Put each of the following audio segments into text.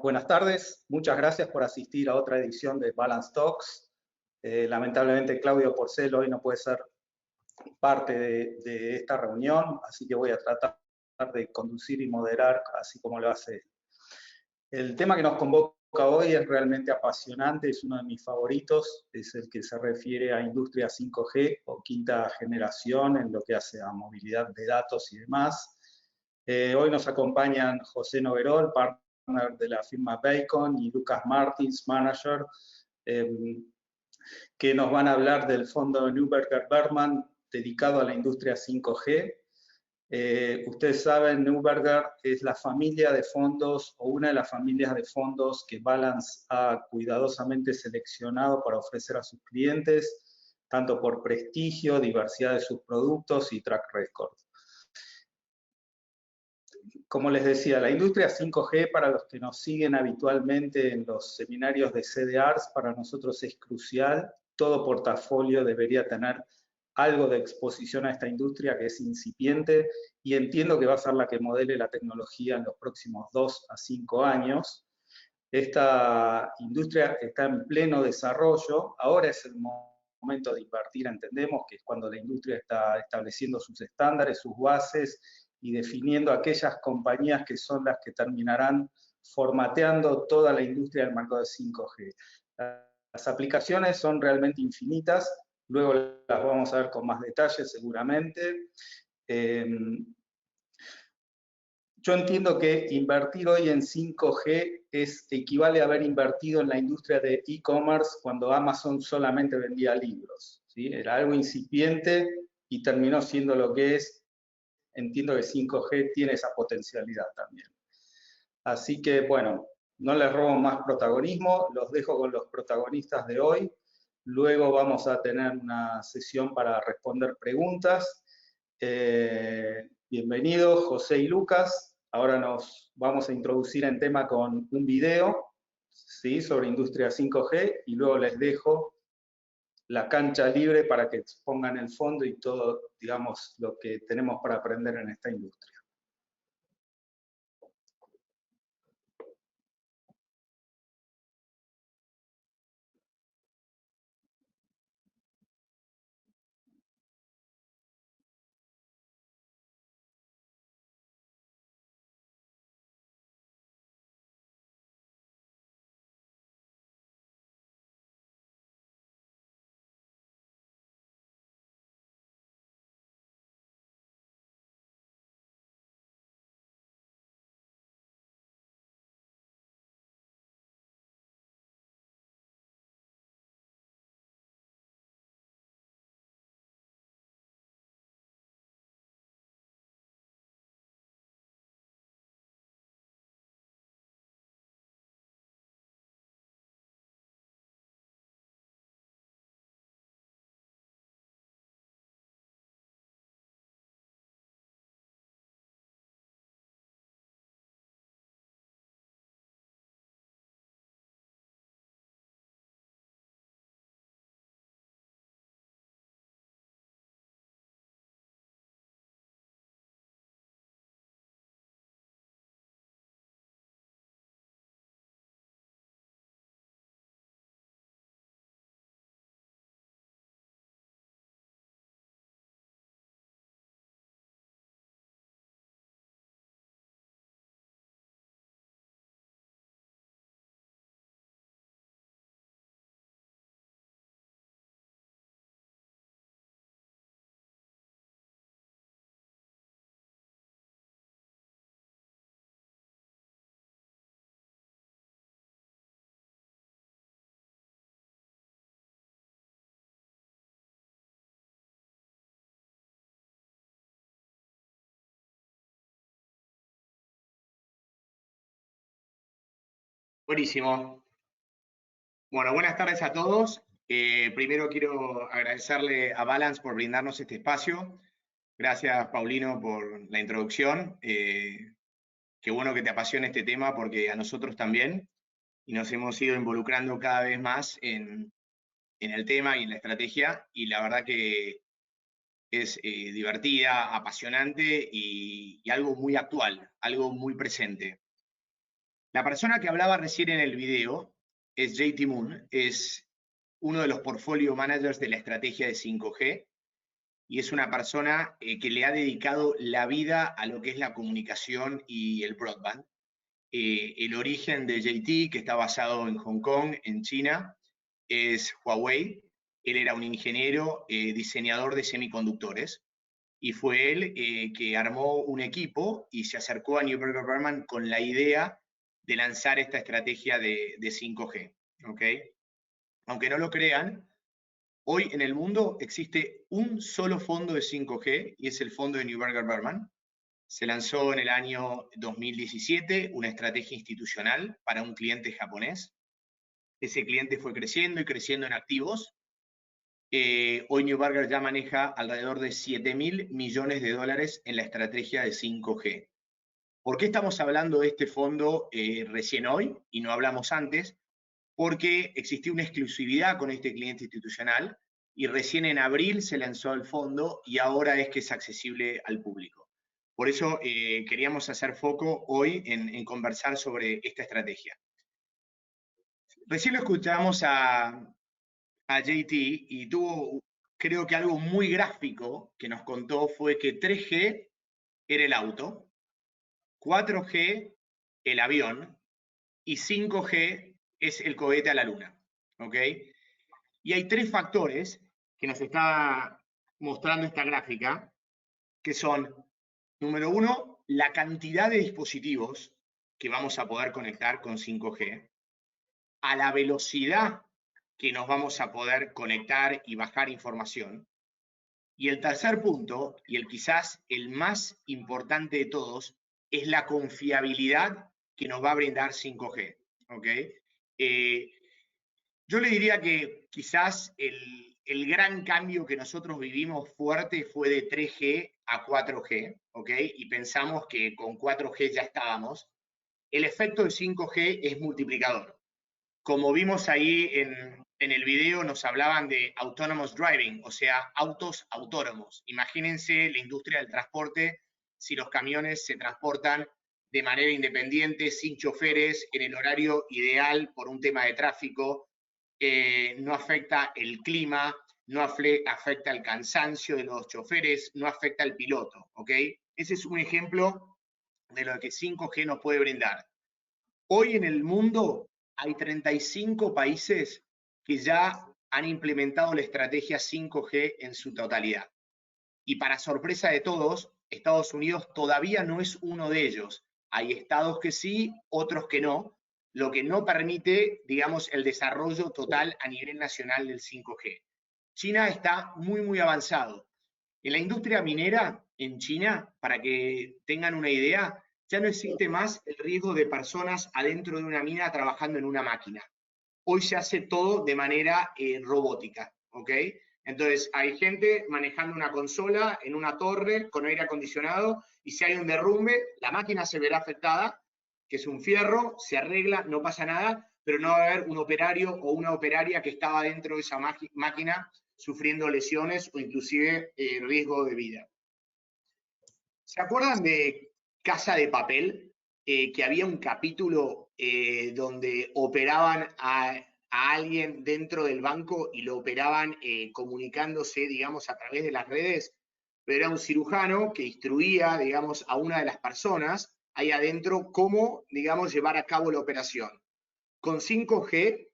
Buenas tardes. Muchas gracias por asistir a otra edición de Balance Talks. Lamentablemente Claudio Porcel hoy no puede ser parte de esta reunión, así que voy a tratar de conducir y moderar así como lo hace él. El tema que nos convoca hoy es realmente apasionante, es uno de mis favoritos, es el que se refiere a industria 5G o quinta generación en lo que hace a movilidad de datos y demás. Hoy nos acompañan José Noverol, partner de la firma Bacon, y Lucas Martins, manager, que nos van a hablar del fondo Neuberger Berman dedicado a la industria 5G. Ustedes saben, Neuberger es la familia de fondos o una de las familias de fondos que Balance ha cuidadosamente seleccionado para ofrecer a sus clientes, tanto por prestigio, diversidad de sus productos y track record. Como les decía, la industria 5G, para los que nos siguen habitualmente en los seminarios de CDRs, para nosotros es crucial. Todo portafolio debería tener algo de exposición a esta industria que es incipiente y entiendo que va a ser la que modele la tecnología en los próximos 2 a 5 años. Esta industria está en pleno desarrollo, ahora es el momento de invertir, entendemos que es cuando la industria está estableciendo sus estándares, sus bases y definiendo aquellas compañías que son las que terminarán formateando toda la industria del marco de 5G. Las aplicaciones son realmente infinitas, luego las vamos a ver con más detalle seguramente. Yo entiendo que invertir hoy en 5G equivale a haber invertido en la industria de e-commerce cuando Amazon solamente vendía libros, ¿sí? Era algo incipiente y terminó siendo lo que es. Entiendo que 5G tiene esa potencialidad también. Así que, bueno, no les robo más protagonismo, los dejo con los protagonistas de hoy. Luego vamos a tener una sesión para responder preguntas. Bienvenidos, José y Lucas. Ahora nos vamos a introducir en tema con un video, ¿sí?, sobre industria 5G, y luego les dejo la cancha libre para que expongan el fondo y todo, digamos, lo que tenemos para aprender en esta industria. Buenísimo. Bueno, buenas tardes a todos. Primero quiero agradecerle a Balance por brindarnos este espacio. Gracias, Paulino, por la introducción. Qué bueno que te apasione este tema porque a nosotros también. Y nos hemos ido involucrando cada vez más en el tema y en la estrategia. Y la verdad que es divertida, apasionante y algo muy actual, algo muy presente. La persona que hablaba recién en el video es JT Moon, es uno de los portfolio managers de la estrategia de 5G y es una persona que le ha dedicado la vida a lo que es la comunicación y el broadband. El origen de JT, que está basado en Hong Kong, en China, es Huawei. Él era un ingeniero, diseñador de semiconductores, y fue él que armó un equipo y se acercó a Neuberger Berman con la idea de lanzar esta estrategia de 5G. ¿Okay? Aunque no lo crean, hoy en el mundo existe un solo fondo de 5G y es el fondo de Neuberger Berman. Se lanzó en el año 2017 una estrategia institucional para un cliente japonés. Ese cliente fue creciendo y creciendo en activos. Hoy Neuberger ya maneja alrededor de 7.000 millones de dólares en la estrategia de 5G. ¿Por qué estamos hablando de este fondo recién hoy y no hablamos antes? Porque existió una exclusividad con este cliente institucional y recién en abril se lanzó el fondo y ahora es que es accesible al público. Por eso queríamos hacer foco hoy en conversar sobre esta estrategia. Recién lo escuchamos a JT y tuvo, creo que algo muy gráfico que nos contó fue que 3G era el auto, 4G el avión y 5G es el cohete a la luna. ¿Ok? Y hay tres factores que nos está mostrando esta gráfica, que son, número uno, la cantidad de dispositivos que vamos a poder conectar con 5G, a la velocidad que nos vamos a poder conectar y bajar información. Y el tercer punto, y el quizás el más importante de todos, es la confiabilidad que nos va a brindar 5G. ¿Okay? Yo le diría que quizás el gran cambio que nosotros vivimos fuerte fue de 3G a 4G, ¿ok? Y pensamos que con 4G ya estábamos. El efecto de 5G es multiplicador. Como vimos ahí en el video, nos hablaban de autonomous driving, o sea, autos autónomos. Imagínense la industria del transporte si los camiones se transportan de manera independiente, sin choferes, en el horario ideal por un tema de tráfico. No afecta el clima, no afecta el cansancio de los choferes, no afecta al piloto, ¿ok? Ese es un ejemplo de lo que 5G nos puede brindar. Hoy en el mundo hay 35 países que ya han implementado la estrategia 5G en su totalidad. Y para sorpresa de todos, Estados Unidos todavía no es uno de ellos. Hay estados que sí, otros que no, lo que no permite, digamos, el desarrollo total a nivel nacional del 5G. China está muy, muy avanzado. En la industria minera en China, para que tengan una idea, ya no existe más el riesgo de personas adentro de una mina trabajando en una máquina. Hoy se hace todo de manera robótica, ¿ok? Entonces, hay gente manejando una consola en una torre con aire acondicionado y si hay un derrumbe, la máquina se verá afectada, que es un fierro, se arregla, no pasa nada, pero no va a haber un operario o una operaria que estaba dentro de esa máquina sufriendo lesiones o inclusive riesgo de vida. ¿Se acuerdan de Casa de Papel? Que había un capítulo donde operaban a alguien dentro del banco y lo operaban comunicándose, digamos, a través de las redes, pero era un cirujano que instruía, digamos, a una de las personas ahí adentro cómo, digamos, llevar a cabo la operación. Con 5G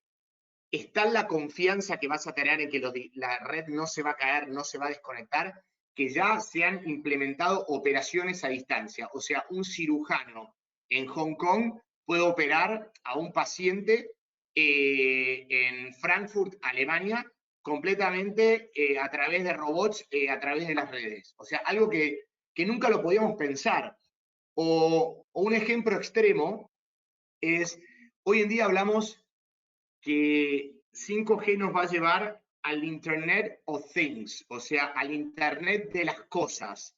está la confianza que vas a tener en que la red no se va a caer, no se va a desconectar, que ya se han implementado operaciones a distancia. O sea, un cirujano en Hong Kong puede operar a un paciente en Frankfurt, Alemania, completamente a través de robots, a través de las redes. O sea, algo que nunca lo podíamos pensar. O un ejemplo extremo es, hoy en día hablamos que 5G nos va a llevar al Internet of Things, o sea, al Internet de las cosas.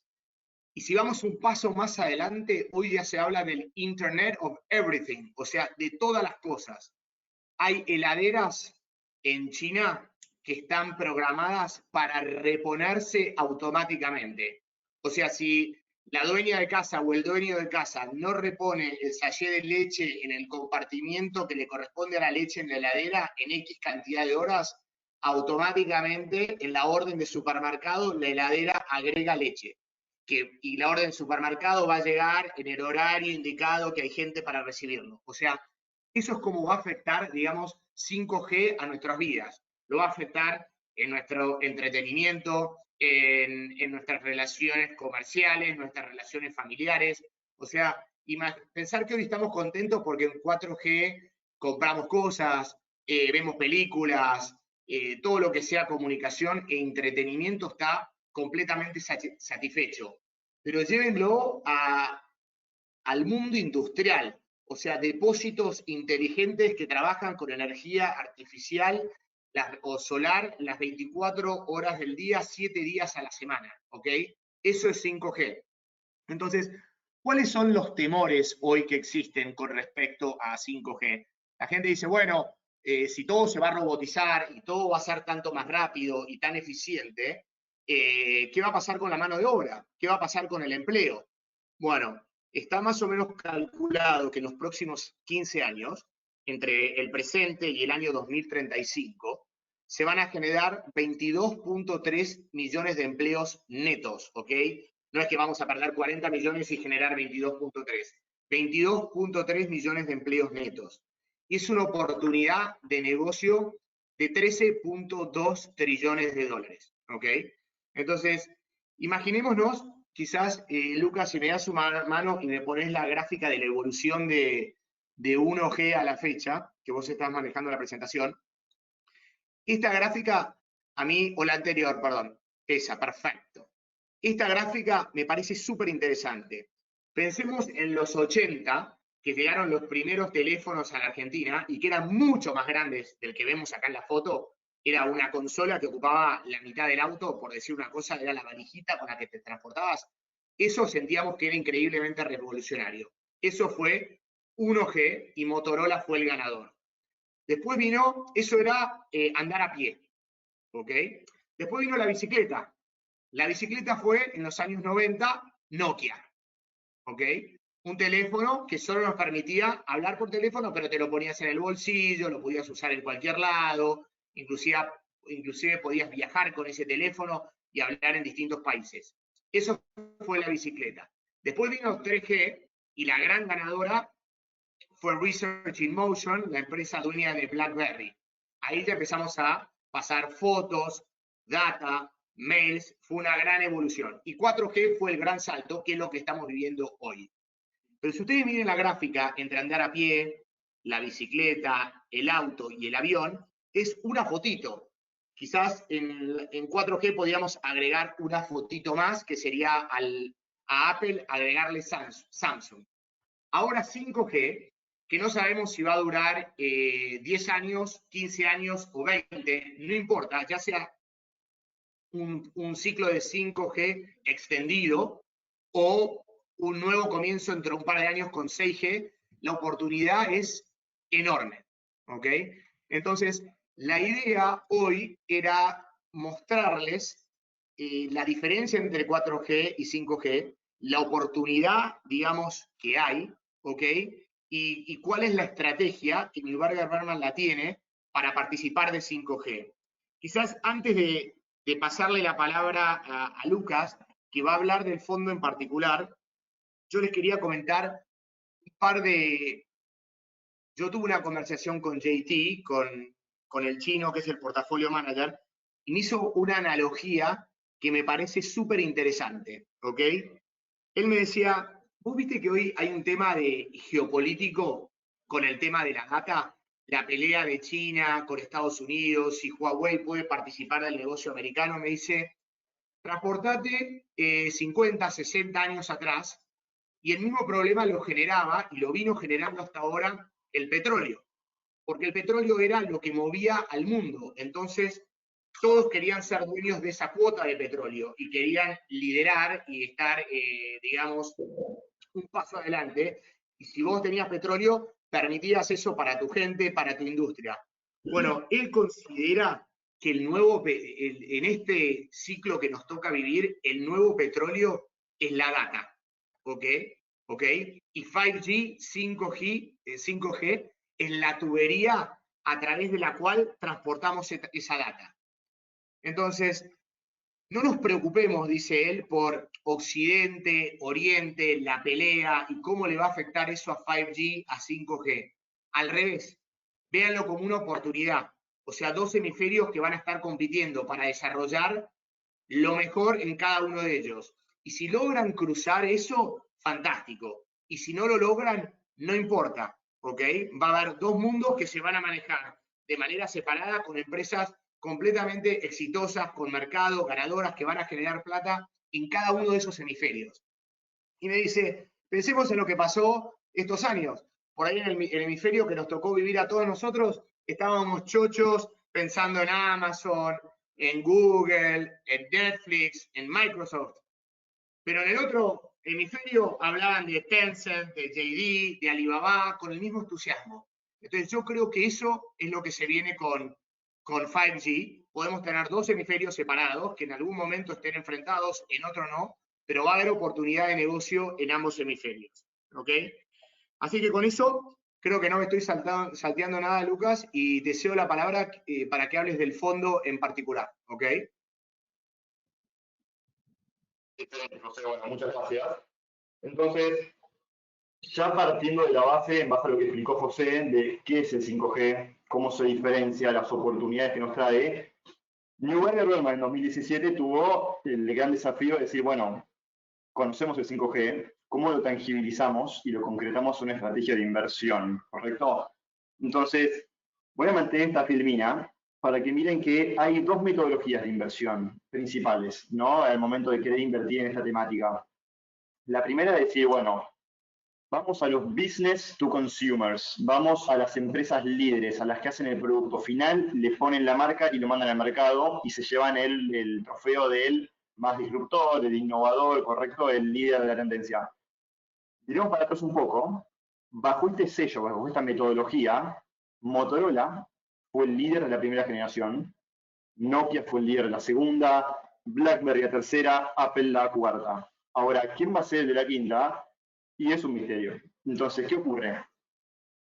Y si vamos un paso más adelante, hoy ya se habla del Internet of Everything, o sea, de todas las cosas. Hay heladeras en China que están programadas para reponerse automáticamente. O sea, si la dueña de casa o el dueño de casa no repone el sachet de leche en el compartimiento que le corresponde a la leche en la heladera en X cantidad de horas, automáticamente en la orden de supermercado la heladera agrega leche. Y la orden de supermercado va a llegar en el horario indicado que hay gente para recibirlo. O sea, eso es como va a afectar, digamos, 5G a nuestras vidas. Lo va a afectar en nuestro entretenimiento, en nuestras relaciones comerciales, nuestras relaciones familiares. O sea, pensar que hoy estamos contentos porque en 4G compramos cosas, vemos películas, todo lo que sea comunicación e entretenimiento está completamente satisfecho. Pero llévenlo al mundo industrial, o sea, depósitos inteligentes que trabajan con energía artificial o solar las 24 horas del día, 7 días a la semana, ¿ok? Eso es 5G. Entonces, ¿cuáles son los temores hoy que existen con respecto a 5G? La gente dice, bueno, si todo se va a robotizar y todo va a ser tanto más rápido y tan eficiente, ¿qué va a pasar con la mano de obra? ¿Qué va a pasar con el empleo? Bueno, está más o menos calculado que en los próximos 15 años, entre el presente y el año 2035, se van a generar 22.3 millones de empleos netos, ¿ok? No es que vamos a perder 40 millones y generar 22.3. 22.3 millones de empleos netos. Y es una oportunidad de negocio de 13.2 trillones de dólares, ¿ok? Entonces, imaginémonos, quizás, Lucas, si me das su mano y me pones la gráfica de la evolución de 1G a la fecha, que vos estás manejando la presentación. Esta gráfica, a mí, o la anterior, perdón, esa, perfecto. Esta gráfica me parece súper interesante. Pensemos en los 80, que llegaron los primeros teléfonos a la Argentina y que eran mucho más grandes del que vemos acá en la foto. Era una consola que ocupaba la mitad del auto, por decir una cosa, era la valijita con la que te transportabas. Eso sentíamos que era increíblemente revolucionario. Eso fue 1G y Motorola fue el ganador. Después vino, eso era andar a pie, ¿ok? Después vino la bicicleta. La bicicleta fue, en los años 90, Nokia, ¿ok? Un teléfono que solo nos permitía hablar por teléfono, pero te lo ponías en el bolsillo, lo podías usar en cualquier lado, inclusive podías viajar con ese teléfono y hablar en distintos países. Eso fue la bicicleta. Después vino 3G y la gran ganadora fue Research in Motion, la empresa dueña de BlackBerry. Ahí ya empezamos a pasar fotos, data, mails, fue una gran evolución. Y 4G fue el gran salto, que es lo que estamos viviendo hoy. Pero si ustedes miren la gráfica entre andar a pie, la bicicleta, el auto y el avión, es una fotito. Quizás en 4G podríamos agregar una fotito más, que sería a Apple agregarle Samsung. Ahora 5G, que no sabemos si va a durar 10 años, 15 años o 20, no importa, ya sea un ciclo de 5G extendido o un nuevo comienzo entre un par de años con 6G, la oportunidad es enorme, ¿ok? Entonces, la idea hoy era mostrarles la diferencia entre 4G y 5G, la oportunidad, digamos, que hay, ¿ok? Y cuál es la estrategia que Milberger Berman la tiene para participar de 5G. Quizás antes de pasarle la palabra a Lucas, que va a hablar del fondo en particular, yo les quería comentar un par de... Yo tuve una conversación con JT, con el chino, que es el portafolio manager, y me hizo una analogía que me parece súper interesante, ¿ok? Él me decía, vos viste que hoy hay un tema de geopolítico con el tema de la data, la pelea de China con Estados Unidos, si Huawei puede participar del negocio americano, me dice, transportate 50, 60 años atrás, y el mismo problema lo generaba, y lo vino generando hasta ahora, el petróleo, porque el petróleo era lo que movía al mundo. Entonces, todos querían ser dueños de esa cuota de petróleo y querían liderar y estar, digamos, un paso adelante. Y si vos tenías petróleo, permitías eso para tu gente, para tu industria. Bueno, él considera que en este ciclo que nos toca vivir, el nuevo petróleo es la data. ¿ok? Y 5G, 5G es la tubería a través de la cual transportamos esa data. Entonces, no nos preocupemos, dice él, por Occidente, Oriente, la pelea y cómo le va a afectar eso a 5G, a 5G. Al revés, véanlo como una oportunidad. O sea, dos hemisferios que van a estar compitiendo para desarrollar lo mejor en cada uno de ellos. Y si logran cruzar eso, fantástico. Y si no lo logran, no importa, ¿ok? Va a haber dos mundos que se van a manejar de manera separada con empresas completamente exitosas, con mercado, ganadoras, que van a generar plata en cada uno de esos hemisferios. Y me dice, pensemos en lo que pasó estos años. Por ahí en el hemisferio que nos tocó vivir a todos nosotros, estábamos chochos pensando en Amazon, en Google, en Netflix, en Microsoft. Pero en el otro hemisferio hablaban de Tencent, de JD, de Alibaba, con el mismo entusiasmo. Entonces yo creo que eso es lo que se viene con 5G. Podemos tener dos hemisferios separados, que en algún momento estén enfrentados, en otro no, pero va a haber oportunidad de negocio en ambos hemisferios. ¿Ok? Así que con eso creo que no me estoy salteando nada, Lucas, y te cedo la palabra para que hables del fondo en particular. ¿Ok? Excelente, José. Bueno, muchas gracias. Entonces, ya partiendo de la base, en base a lo que explicó José, de qué es el 5G, cómo se diferencia, las oportunidades que nos trae, Neuberger Berman en 2017 tuvo el gran desafío de decir, bueno, conocemos el 5G, ¿cómo lo tangibilizamos y lo concretamos en una estrategia de inversión? ¿Correcto? Entonces, voy a mantener esta filmina para que miren que hay dos metodologías de inversión principales, ¿no? Al momento de querer invertir en esta temática. La primera es decir, bueno, vamos a los business to consumers, vamos a las empresas líderes, a las que hacen el producto final, le ponen la marca y lo mandan al mercado y se llevan el trofeo del más disruptor, del innovador, correcto, el líder de la tendencia. Miremos para atrás un poco, bajo este sello, bajo esta metodología, Motorola fue el líder de la primera generación, Nokia fue el líder de la segunda, BlackBerry la tercera, Apple la cuarta. Ahora, ¿quién va a ser el de la quinta? Y es un misterio. Entonces, ¿qué ocurre?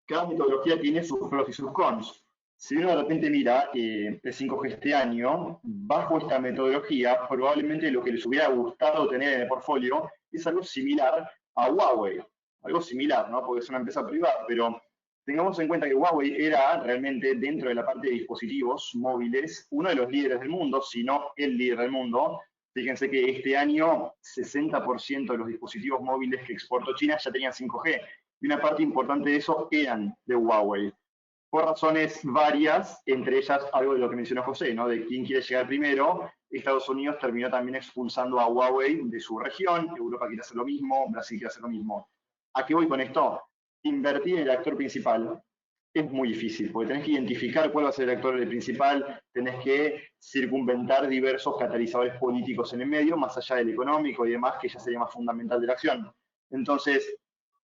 Cada metodología tiene sus pros y sus cons. Si uno de repente mira el 5G este año, bajo esta metodología, probablemente lo que les hubiera gustado tener en el portfolio es algo similar a Huawei. Algo similar, ¿no? Porque es una empresa privada, pero tengamos en cuenta que Huawei era realmente, dentro de la parte de dispositivos móviles, uno de los líderes del mundo, si no el líder del mundo. Fíjense que este año 60% de los dispositivos móviles que exportó China ya tenían 5G. Y una parte importante de eso eran de Huawei. Por razones varias, entre ellas algo de lo que mencionó José, ¿no? De quién quiere llegar primero. Estados Unidos terminó también expulsando a Huawei de su región, Europa quiere hacer lo mismo, Brasil quiere hacer lo mismo. ¿A qué voy con esto? Invertir en el actor principal es muy difícil, porque tenés que identificar cuál va a ser el actor principal, tenés que circunventar diversos catalizadores políticos en el medio, más allá del económico y demás, que ya sería más fundamental de la acción. Entonces,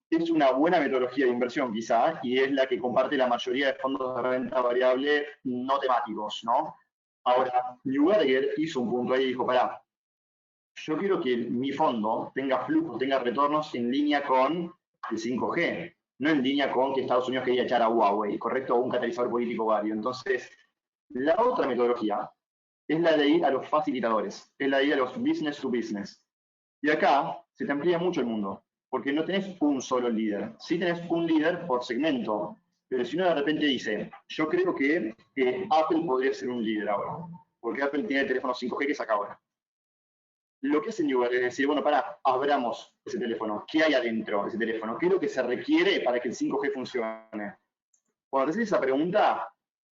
es una buena metodología de inversión quizá, y es la que comparte la mayoría de fondos de renta variable no temáticos, ¿no? Ahora, Neuberger hizo un punto ahí y dijo, pará, yo quiero que mi fondo tenga flujos, tenga retornos en línea con el 5G, no en línea con que Estados Unidos quería echar a Huawei, ¿correcto? O un catalizador político vario. Entonces, la otra metodología es la de ir a los facilitadores, es la de ir a los business to business. Y acá se te amplía mucho el mundo, porque no tenés un solo líder, sí tenés un líder por segmento, pero si uno de repente dice, yo creo que Apple podría ser un líder ahora, porque Apple tiene el teléfono 5G que saca ahora. Lo que hace Neuberger es decir, bueno, abramos ese teléfono, ¿qué hay adentro de ese teléfono? ¿Qué es lo que se requiere para que el 5G funcione? Cuando te haces esa pregunta,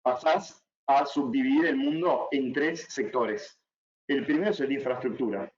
pasás a subdividir el mundo en tres sectores. El primero es el de infraestructura.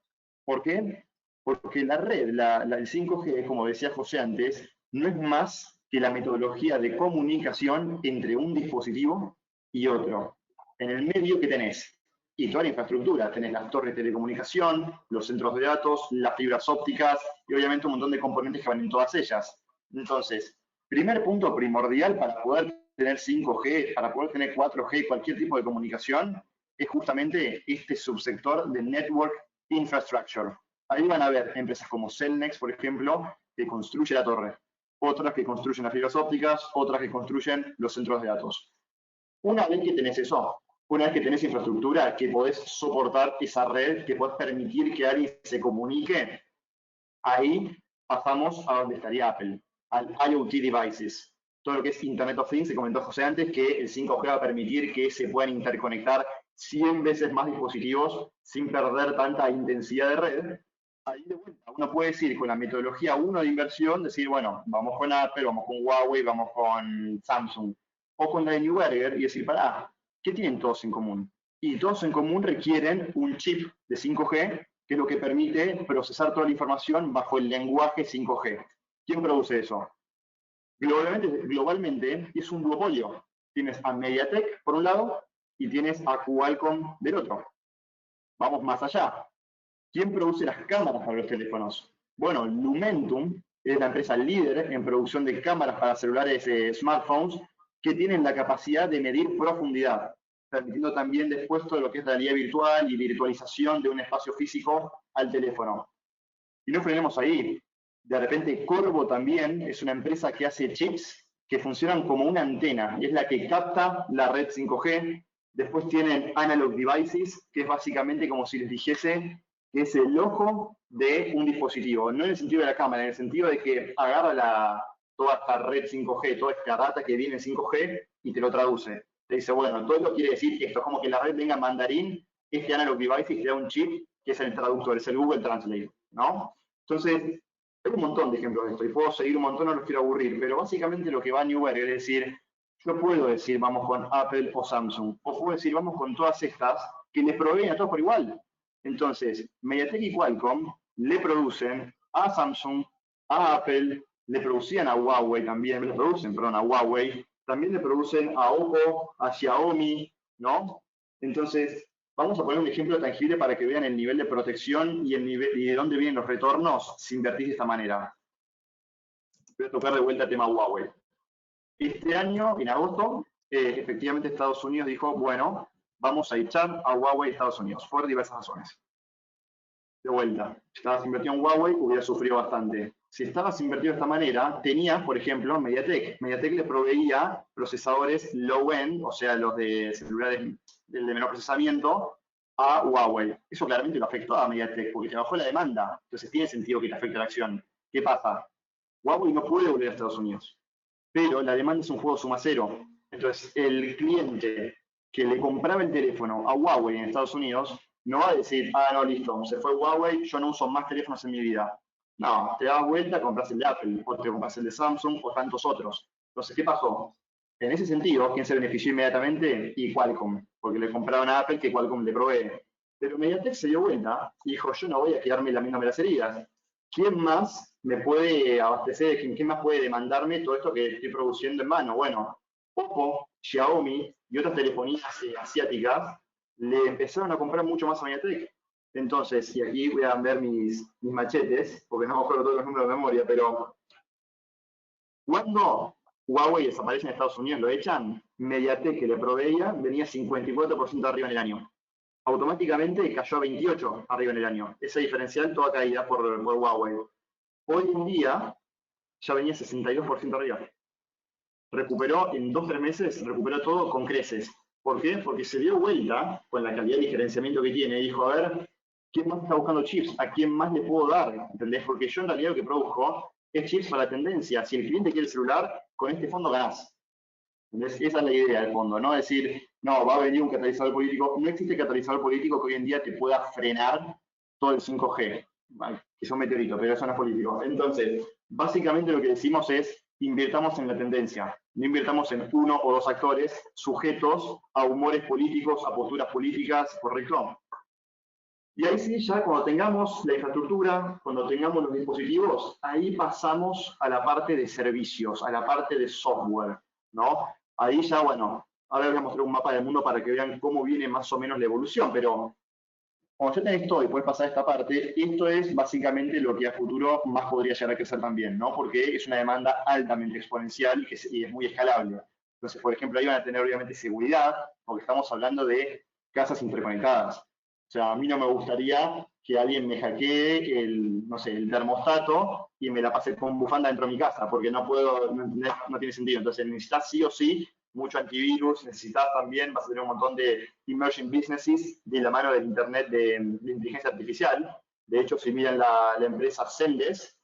¿Por qué? Porque la red, el 5G, como decía José antes, no es más que la metodología de comunicación entre un dispositivo y otro. En el medio, ¿qué tenés? Y toda la infraestructura. Tenés las torres de telecomunicación, los centros de datos, las fibras ópticas y obviamente un montón de componentes que van en todas ellas. Entonces, primer punto primordial para poder tener 5G, para poder tener 4G, cualquier tipo de comunicación, es justamente este subsector de Network Infrastructure. Ahí van a ver empresas como Cellnex, por ejemplo, que construye la torre, otras que construyen las fibras ópticas, otras que construyen los centros de datos. Una vez que tenés eso, una vez que tenés infraestructura, que podés soportar esa red, que podés permitir que alguien se comunique, ahí pasamos a donde estaría Apple, al IoT Devices. Todo lo que es Internet of Things, se comentó José antes, que el 5G va a permitir que se puedan interconectar 100 veces más dispositivos sin perder tanta intensidad de red. Ahí de vuelta, uno puede decir con la metodología 1 de inversión, decir, bueno, vamos con Apple, vamos con Huawei, vamos con Samsung, o con la de Neuberger y decir, pará, ¿qué tienen todos en común? Y todos en común requieren un chip de 5G, que es lo que permite procesar toda la información bajo el lenguaje 5G. ¿Quién produce eso? Globalmente es un duopolio. Tienes a MediaTek por un lado y tienes a Qualcomm del otro. Vamos más allá. ¿Quién produce las cámaras para los teléfonos? Bueno, Lumentum es la empresa líder en producción de cámaras para celulares smartphones que tienen la capacidad de medir profundidad, permitiendo también después todo lo que es realidad virtual y virtualización de un espacio físico al teléfono. Y no frenemos ahí. De repente Corvo también es una empresa que hace chips que funcionan como una antena, y es la que capta la red 5G. Después tienen Analog Devices, que es básicamente como si les dijese que es el ojo de un dispositivo, no en el sentido de la cámara, en el sentido de que agarra toda esta red 5G, toda esta data que viene en 5G y te lo traduce. Te dice, bueno, todo esto quiere decir esto, es como que la red venga en mandarín, este Analog Devices te da un chip que es el traductor, es el Google Translate, ¿no? Entonces, hay un montón de ejemplos de esto, y puedo seguir un montón, no los quiero aburrir, pero básicamente lo que va a Neuberger es decir, yo puedo decir vamos con Apple o Samsung, o puedo decir vamos con todas estas que les proveen a todos por igual. Entonces, MediaTek y Qualcomm le producen a Samsung, a Apple, le producían a Huawei también, le producen, perdón, a Huawei, también le producen a Oppo, a Xiaomi, ¿no? Entonces, vamos a poner un ejemplo tangible para que vean el nivel de protección y, y de dónde vienen los retornos si invertís de esta manera. Voy a tocar de vuelta el tema Huawei. Este año, en agosto, efectivamente Estados Unidos dijo, bueno, vamos a echar a Huawei de Estados Unidos, por diversas razones. De vuelta, si estabas invertido en Huawei, hubiera sufrido bastante. Si estabas invertido de esta manera, tenías, por ejemplo, MediaTek. MediaTek le proveía procesadores low-end, o sea, los de celulares de menor procesamiento, a Huawei. Eso claramente lo afectó a MediaTek, porque te bajó la demanda. Entonces tiene sentido que te afecte la acción. ¿Qué pasa? Huawei no puede volver a Estados Unidos, pero la demanda es un juego suma cero. Entonces, el cliente que le compraba el teléfono a Huawei en Estados Unidos no va a decir, ah, no, listo, se fue Huawei, yo no uso más teléfonos en mi vida. No, te das vuelta, compras el de Apple, o te compras el de Samsung, o tantos otros. Entonces, ¿qué pasó? En ese sentido, ¿quién se benefició inmediatamente? Y Qualcomm, porque le compraron a Apple que Qualcomm le provee. Pero MediaTek se dio vuelta y dijo, yo no voy a quedarme lamiéndome las heridas. ¿Quién más me puede abastecer? ¿Quién más puede demandarme todo esto que estoy produciendo en mano? Bueno, Oppo, Xiaomi y otras telefonías asiáticas le empezaron a comprar mucho más a MediaTek. Entonces, y aquí voy a ver mis machetes, porque no me acuerdo todos los números de memoria, pero cuando Huawei desaparece en Estados Unidos, lo echan, MediaTek que le proveía venía 54% arriba en el año. Automáticamente cayó a 28 arriba en el año. Ese diferencial toda caída por Huawei. Hoy en día ya venía 62% arriba. Recuperó en 2 o 3 meses, recuperó todo con creces. ¿Por qué? Porque se dio vuelta con la calidad de diferenciamiento que tiene y dijo, a ver, ¿quién más está buscando chips? ¿A quién más le puedo dar? ¿Entendés? Porque yo en realidad lo que produjo es chips para la tendencia. Si el cliente quiere el celular, con este fondo ganás. ¿Entendés? Esa es la idea del fondo, no decir, no, va a venir un catalizador político. No existe catalizador político que hoy en día te pueda frenar todo el 5G, que es un meteorito, pero eso no es político. Entonces, básicamente lo que decimos es, invirtamos en la tendencia, no invirtamos en 1 o 2 actores sujetos a humores políticos, a posturas políticas, ¿correcto? Y ahí sí, ya cuando tengamos la infraestructura, cuando tengamos los dispositivos, ahí pasamos a la parte de servicios, a la parte de software, ¿no? Ahí ya, bueno, ahora les voy a mostrar un mapa del mundo para que vean cómo viene más o menos la evolución, pero cuando ya tenés todo y puedes pasar a esta parte, esto es básicamente lo que a futuro más podría llegar a crecer también, ¿no? Porque es una demanda altamente exponencial y es muy escalable. Entonces, por ejemplo, ahí van a tener obviamente seguridad, porque estamos hablando de casas interconectadas. O sea, a mí no me gustaría que alguien me hackee no sé, el termostato y me la pase con bufanda dentro de mi casa, porque no tiene sentido. Entonces necesitas sí o sí mucho antivirus, necesitas también, vas a tener un montón de emerging businesses de la mano del Internet de inteligencia artificial. De hecho, si miran la empresa Zendesk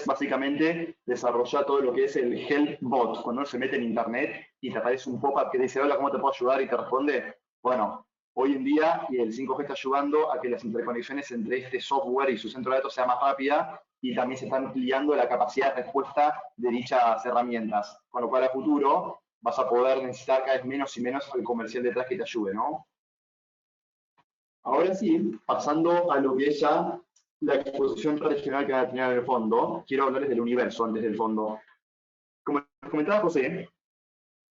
básicamente desarrolla todo lo que es el Help Bot. Cuando uno se mete en Internet y te aparece un pop-up que dice, hola, ¿cómo te puedo ayudar? Y te responde, bueno, hoy en día el 5G está ayudando a que las interconexiones entre este software y su centro de datos sea más rápida y también se está ampliando la capacidad de respuesta de dichas herramientas. Con lo cual, a futuro vas a poder necesitar cada vez menos y menos al comercial detrás que te ayude, ¿no? Ahora sí, pasando a lo que es ya la exposición regional que van a tener en el fondo, quiero hablarles del universo antes del fondo. Como les comentaba José,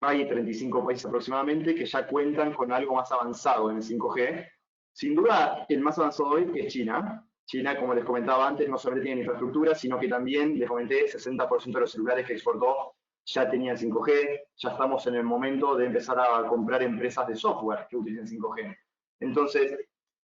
hay 35 países aproximadamente que ya cuentan con algo más avanzado en el 5G. Sin duda, el más avanzado hoy es China. China, como les comentaba antes, no solamente tiene infraestructura, sino que también, les comenté, 60% de los celulares que exportó ya tenían 5G. Ya estamos en el momento de empezar a comprar empresas de software que utilicen 5G. Entonces,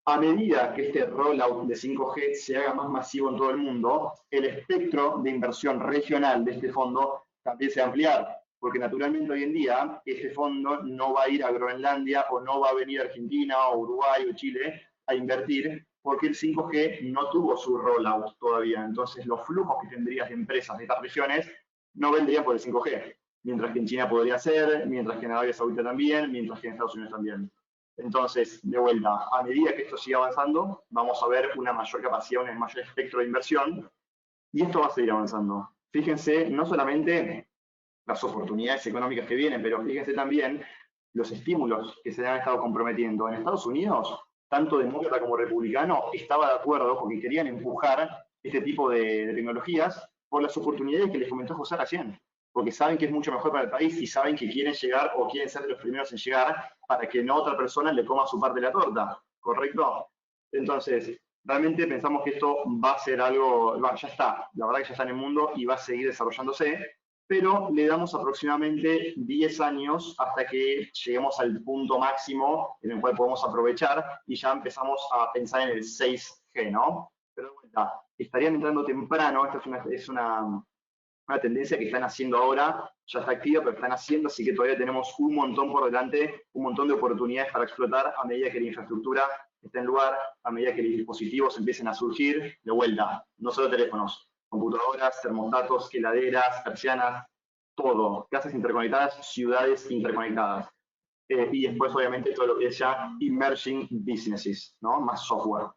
a medida que este rollout de 5G se haga más masivo en todo el mundo, el espectro de inversión regional de este fondo también se va a ampliar, porque naturalmente hoy en día este fondo no va a ir a Groenlandia o no va a venir a Argentina o Uruguay o Chile a invertir, porque el 5G no tuvo su rollout todavía. Entonces los flujos que tendrías de empresas de estas regiones no vendrían por el 5G, mientras que en China podría ser, mientras que en Arabia Saudita también, mientras que en Estados Unidos también. Entonces, de vuelta, a medida que esto siga avanzando, vamos a ver una mayor capacidad, un mayor espectro de inversión, y esto va a seguir avanzando. Fíjense, no solamente las oportunidades económicas que vienen, pero fíjense también los estímulos que se han estado comprometiendo. En Estados Unidos, tanto demócrata como republicano estaba de acuerdo porque querían empujar este tipo de tecnologías por las oportunidades que les comentó José recién, porque saben que es mucho mejor para el país y saben que quieren llegar o quieren ser los primeros en llegar para que no otra persona le coma su parte de la torta, ¿correcto? Entonces, realmente pensamos que esto va a ser algo, ya está, la verdad que ya está en el mundo y va a seguir desarrollándose, pero le damos aproximadamente 10 años hasta que lleguemos al punto máximo en el cual podemos aprovechar y ya empezamos a pensar en el 6G, ¿no? Pero de vuelta, estarían entrando temprano, esta es una tendencia que están haciendo ahora, ya está activa, pero están haciendo, así que todavía tenemos un montón por delante, un montón de oportunidades para explotar a medida que la infraestructura esté en lugar, a medida que los dispositivos empiecen a surgir, de vuelta, no solo teléfonos, computadoras, termostatos, heladeras, persianas, todo, casas interconectadas, ciudades interconectadas. Y después, obviamente, todo lo que es ya emerging businesses, ¿no? Más software.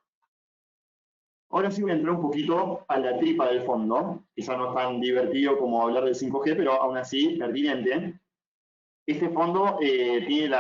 Ahora sí voy a entrar un poquito a la tripa del fondo, quizá no es tan divertido como hablar del 5G, pero aún así pertinente. Este fondo tiene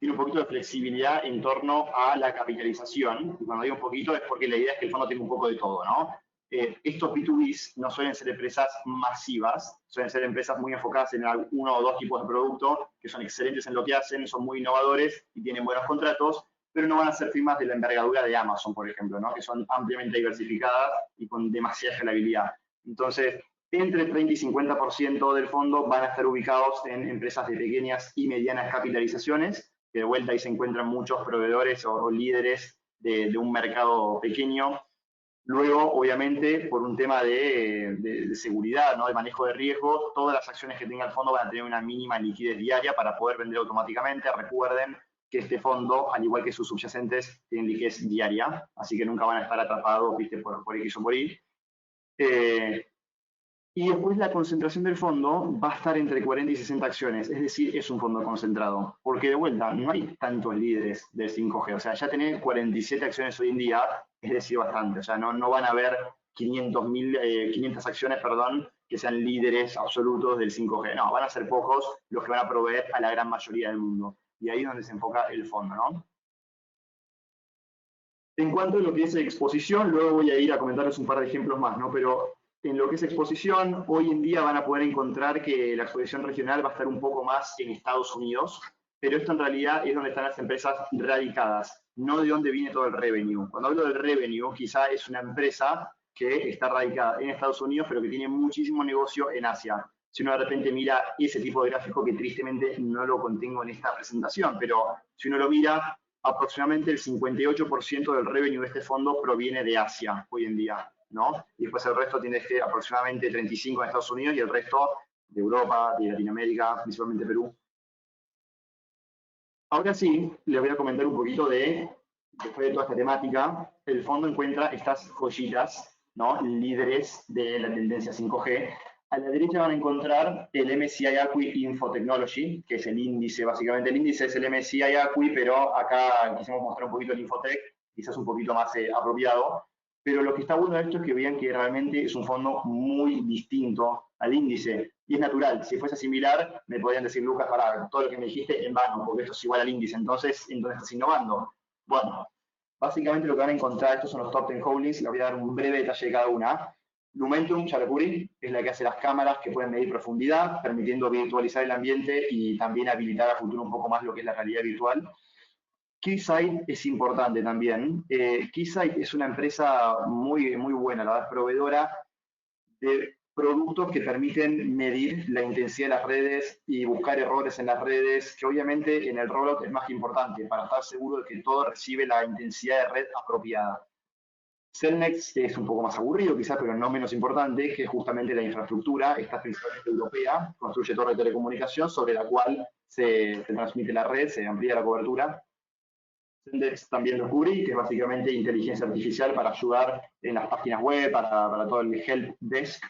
un poquito de flexibilidad en torno a la capitalización, y cuando digo un poquito es porque la idea es que el fondo tenga un poco de todo, ¿no? Estos B2Bs no suelen ser empresas masivas, suelen ser empresas muy enfocadas en uno o dos tipos de producto, que son excelentes en lo que hacen, son muy innovadores y tienen buenos contratos, pero no van a ser firmas de la envergadura de Amazon, por ejemplo, ¿no? Que son ampliamente diversificadas y con demasiada escalabilidad. Entonces, entre 30 y 50% del fondo van a estar ubicados en empresas de pequeñas y medianas capitalizaciones, que de vuelta ahí se encuentran muchos proveedores o líderes de un mercado pequeño. Luego, obviamente, por un tema de seguridad, ¿no? De manejo de riesgo, todas las acciones que tenga el fondo van a tener una mínima liquidez diaria para poder vender automáticamente. Recuerden que este fondo, al igual que sus subyacentes, tienen liquidez diaria, así que nunca van a estar atrapados, ¿viste? por X o por Y. Y después la concentración del fondo va a estar entre 40 y 60 acciones, es decir, es un fondo concentrado. Porque de vuelta, no hay tantos líderes del 5G, o sea, ya tener 47 acciones hoy en día es decir bastante, o sea, no van a haber 500 acciones, perdón, que sean líderes absolutos del 5G. No, van a ser pocos los que van a proveer a la gran mayoría del mundo. Y ahí es donde se enfoca el fondo, ¿no? En cuanto a lo que es exposición, luego voy a ir a comentarles un par de ejemplos más, ¿no? Pero en lo que es exposición, hoy en día van a poder encontrar que la exposición regional va a estar un poco más en Estados Unidos, pero esto en realidad es donde están las empresas radicadas, no de dónde viene todo el revenue. Cuando hablo del revenue, quizá es una empresa que está radicada en Estados Unidos, pero que tiene muchísimo negocio en Asia. Si uno de repente mira ese tipo de gráfico, que tristemente no lo contengo en esta presentación, pero si uno lo mira, aproximadamente el 58% del revenue de este fondo proviene de Asia hoy en día, ¿no? Y después el resto tiene aproximadamente 35% en Estados Unidos y el resto de Europa, de Latinoamérica, principalmente Perú. Ahora sí, les voy a comentar un poquito después de toda esta temática, el fondo encuentra estas joyitas, ¿no? Líderes de la tendencia 5G. A la derecha van a encontrar el MSCI ACWI Infotechnology, que es el índice, básicamente el índice es el MSCI ACWI, pero acá quisimos mostrar un poquito el Infotech, quizás un poquito más apropiado. Pero lo que está bueno de esto es que vean que realmente es un fondo muy distinto al índice. Y es natural, si fuese similar, me podrían decir, Lucas, para todo lo que me dijiste en vano, porque esto es igual al índice, entonces estás innovando. Bueno, básicamente lo que van a encontrar, estos son los top 10 holdings, les voy a dar un breve detalle de cada una. Lumentum, ya lo cubrí, es la que hace las cámaras que pueden medir profundidad, permitiendo virtualizar el ambiente y también habilitar a futuro un poco más lo que es la realidad virtual. Keysight es importante también. Keysight es una empresa muy, muy buena, la verdad, es proveedora de productos que permiten medir la intensidad de las redes y buscar errores en las redes, que obviamente en el rollout es más que importante para estar seguro de que todo recibe la intensidad de red apropiada. Cellnex es un poco más aburrido quizás, pero no menos importante, que es justamente la infraestructura, esta principalmente europea, construye torre de telecomunicación sobre la cual se transmite la red, se amplía la cobertura. Zendesk también lo cubrí, que es básicamente inteligencia artificial para ayudar en las páginas web, para todo el help desk.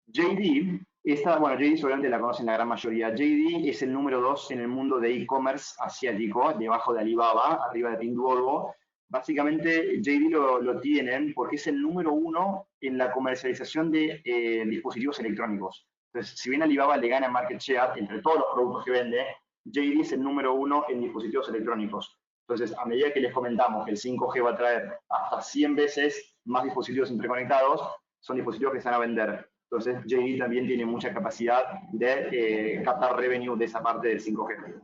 JD, JD seguramente la conocen la gran mayoría. JD es el número 2 en el mundo de e-commerce asiático, debajo de Alibaba, arriba de Pinduoduo. Básicamente JD lo tienen porque es el número 1 en la comercialización de dispositivos electrónicos. Entonces, si bien Alibaba le gana market share entre todos los productos que vende, JD es el número 1 en dispositivos electrónicos. Entonces, a medida que les comentamos que el 5G va a traer hasta 100 veces más dispositivos interconectados, son dispositivos que se van a vender. Entonces, JD también tiene mucha capacidad de captar revenue de esa parte del 5G.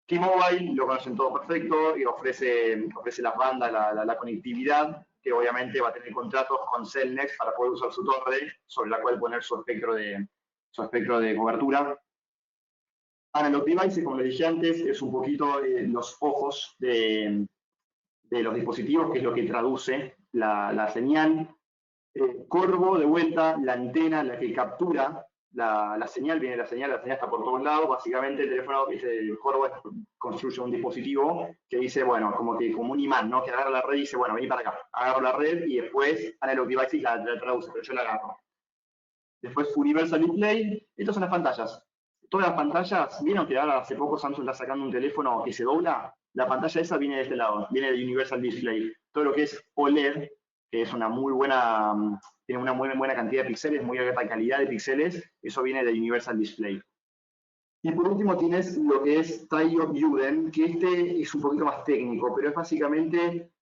T-Mobile lo conocen todo perfecto y ofrece las bandas, la conectividad, que obviamente va a tener contratos con Cellnex para poder usar su torre, sobre la cual poner su espectro de cobertura. Analog Devices, como les dije antes, es un poquito los ojos de los dispositivos, que es lo que traduce la señal. Corvo, de vuelta, la antena, la que captura la señal, la señal está por todos lados. Básicamente el teléfono, el Corvo construye un dispositivo que dice, bueno, como un imán, ¿no? Que agarra la red y dice, bueno, vení para acá, agarro la red y después Analog Devices la traduce, pero yo la agarro. Después Universal Display, estas son las pantallas. Todas las pantallas, ¿vieron que ahora hace poco Samsung está sacando un teléfono que se dobla? La pantalla esa viene de este lado, viene de Universal Display. Todo lo que es OLED, que es tiene una muy buena cantidad de píxeles, muy alta calidad de píxeles, eso viene de Universal Display. Y por último tienes lo que es Taiyo Yuden, que este es un poquito más técnico, pero es básicamente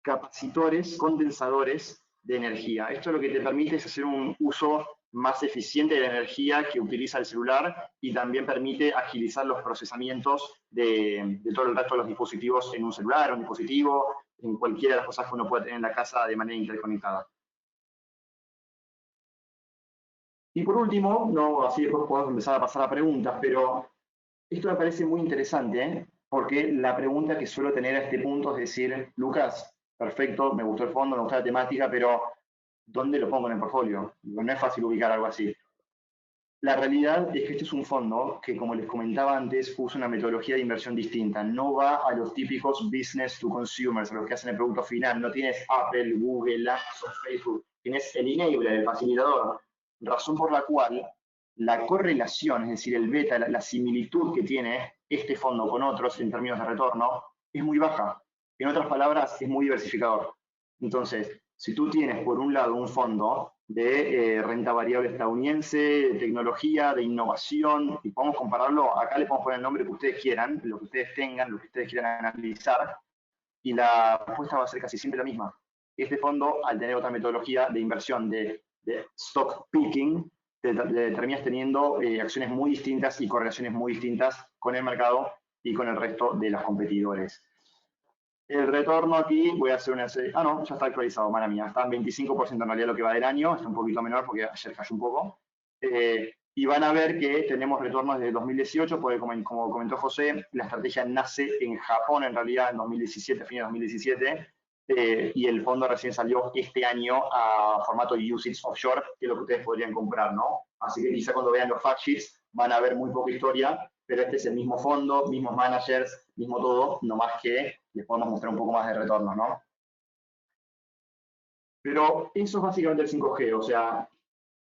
capacitores, condensadores de energía. Esto lo que te permite es hacer un uso más eficiente de la energía que utiliza el celular y también permite agilizar los procesamientos de todo el resto de los dispositivos en un celular, un dispositivo, en cualquiera de las cosas que uno puede tener en la casa de manera interconectada. Y por último, así después podemos empezar a pasar a preguntas, pero esto me parece muy interesante, porque la pregunta que suelo tener a este punto es decir, Lucas, perfecto, me gustó el fondo, me gustó la temática, pero ¿dónde lo pongo en el portfolio? No es fácil ubicar algo así. La realidad es que este es un fondo que, como les comentaba antes, usa una metodología de inversión distinta. No va a los típicos business to consumers, a los que hacen el producto final. No tienes Apple, Google, Amazon, Facebook. Tienes el enabler, el facilitador. Razón por la cual la correlación, es decir, el beta, la similitud que tiene este fondo con otros en términos de retorno, es muy baja. En otras palabras, es muy diversificador. Entonces, si tú tienes, por un lado, un fondo de renta variable estadounidense, de tecnología, de innovación, y podemos compararlo, acá le podemos poner el nombre que ustedes quieran, lo que ustedes tengan, lo que ustedes quieran analizar, y la respuesta va a ser casi siempre la misma. Este fondo, al tener otra metodología de inversión de stock picking, terminas teniendo acciones muy distintas y correlaciones muy distintas con el mercado y con el resto de los competidores. El retorno aquí, voy a hacer una serie. Ah, no, ya está actualizado, mala mía. Está en 25% en realidad lo que va del año, está un poquito menor porque ayer cayó un poco. Y y van a ver que tenemos retornos desde 2018, porque como comentó José, la estrategia nace en Japón, en realidad en 2017, fin de 2017, y el fondo recién salió este año a formato UCITS Offshore, que es lo que ustedes podrían comprar, ¿no? Así que quizá cuando vean los fact sheets van a ver muy poca historia, pero este es el mismo fondo, mismos managers, mismo todo, nomás que les podemos mostrar un poco más de retorno, ¿no? Pero eso es básicamente el 5G, o sea,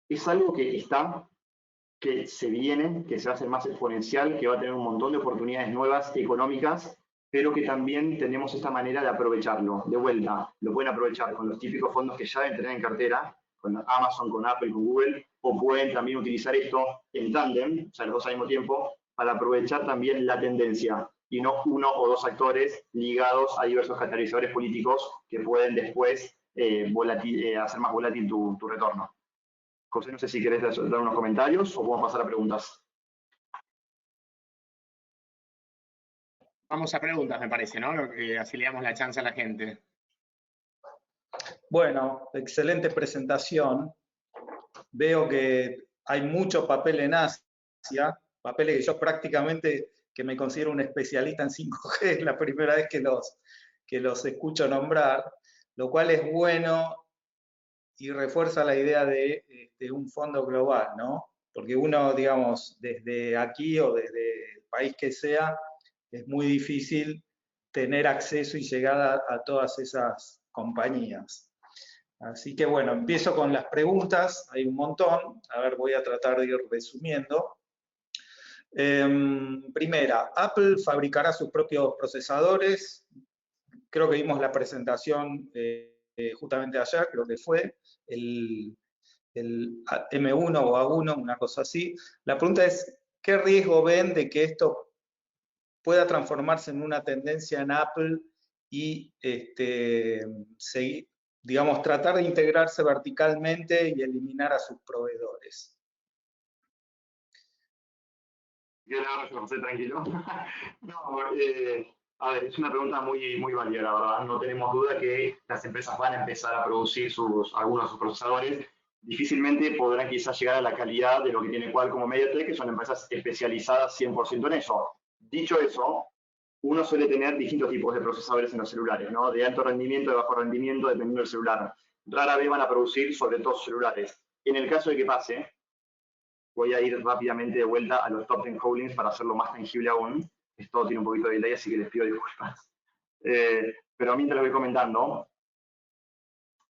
es algo que está, que se viene, que se va a hacer más exponencial, que va a tener un montón de oportunidades nuevas económicas, pero que también tenemos esta manera de aprovecharlo. De vuelta, lo pueden aprovechar con los típicos fondos que ya deben tener en cartera, con Amazon, con Apple, con Google, o pueden también utilizar esto en tándem, o sea, los dos al mismo tiempo, para aprovechar también la tendencia, y no uno o dos actores ligados a diversos catalizadores políticos que pueden después hacer más volátil tu retorno. José, no sé si querés dar unos comentarios o podemos pasar a preguntas. Vamos a preguntas, me parece, ¿no? Así le damos la chance a la gente. Bueno, excelente presentación. Veo que hay mucho papel en Asia, papeles que yo prácticamente, que me considero un especialista en 5G, es la primera vez que los escucho nombrar, lo cual es bueno y refuerza la idea de un fondo global, ¿no? Porque uno, digamos, desde aquí o desde el país que sea, es muy difícil tener acceso y llegada a todas esas compañías. Así que bueno, empiezo con las preguntas, hay un montón, a ver, voy a tratar de ir resumiendo. Primera, Apple fabricará sus propios procesadores. Creo que vimos la presentación justamente ayer, creo que fue, el M1 o A1, una cosa así. La pregunta es, ¿qué riesgo ven de que esto pueda transformarse en una tendencia en Apple y seguir, digamos, tratar de integrarse verticalmente y eliminar a sus proveedores? Yo José, tranquilo. No, a ver, es una pregunta muy, muy válida, la verdad. No tenemos duda que las empresas van a empezar a producir algunos de sus procesadores. Difícilmente podrán quizás llegar a la calidad de lo que tiene Qualcomm o MediaTek, que son empresas especializadas 100% en eso. Dicho eso, uno suele tener distintos tipos de procesadores en los celulares, ¿no? De alto rendimiento, de bajo rendimiento, dependiendo del celular. Rara vez van a producir sobre todo celulares. En el caso de que pase, voy a ir rápidamente de vuelta a los top 10 holdings para hacerlo más tangible aún. Esto tiene un poquito de delay, así que les pido disculpas. Pero mientras lo voy comentando,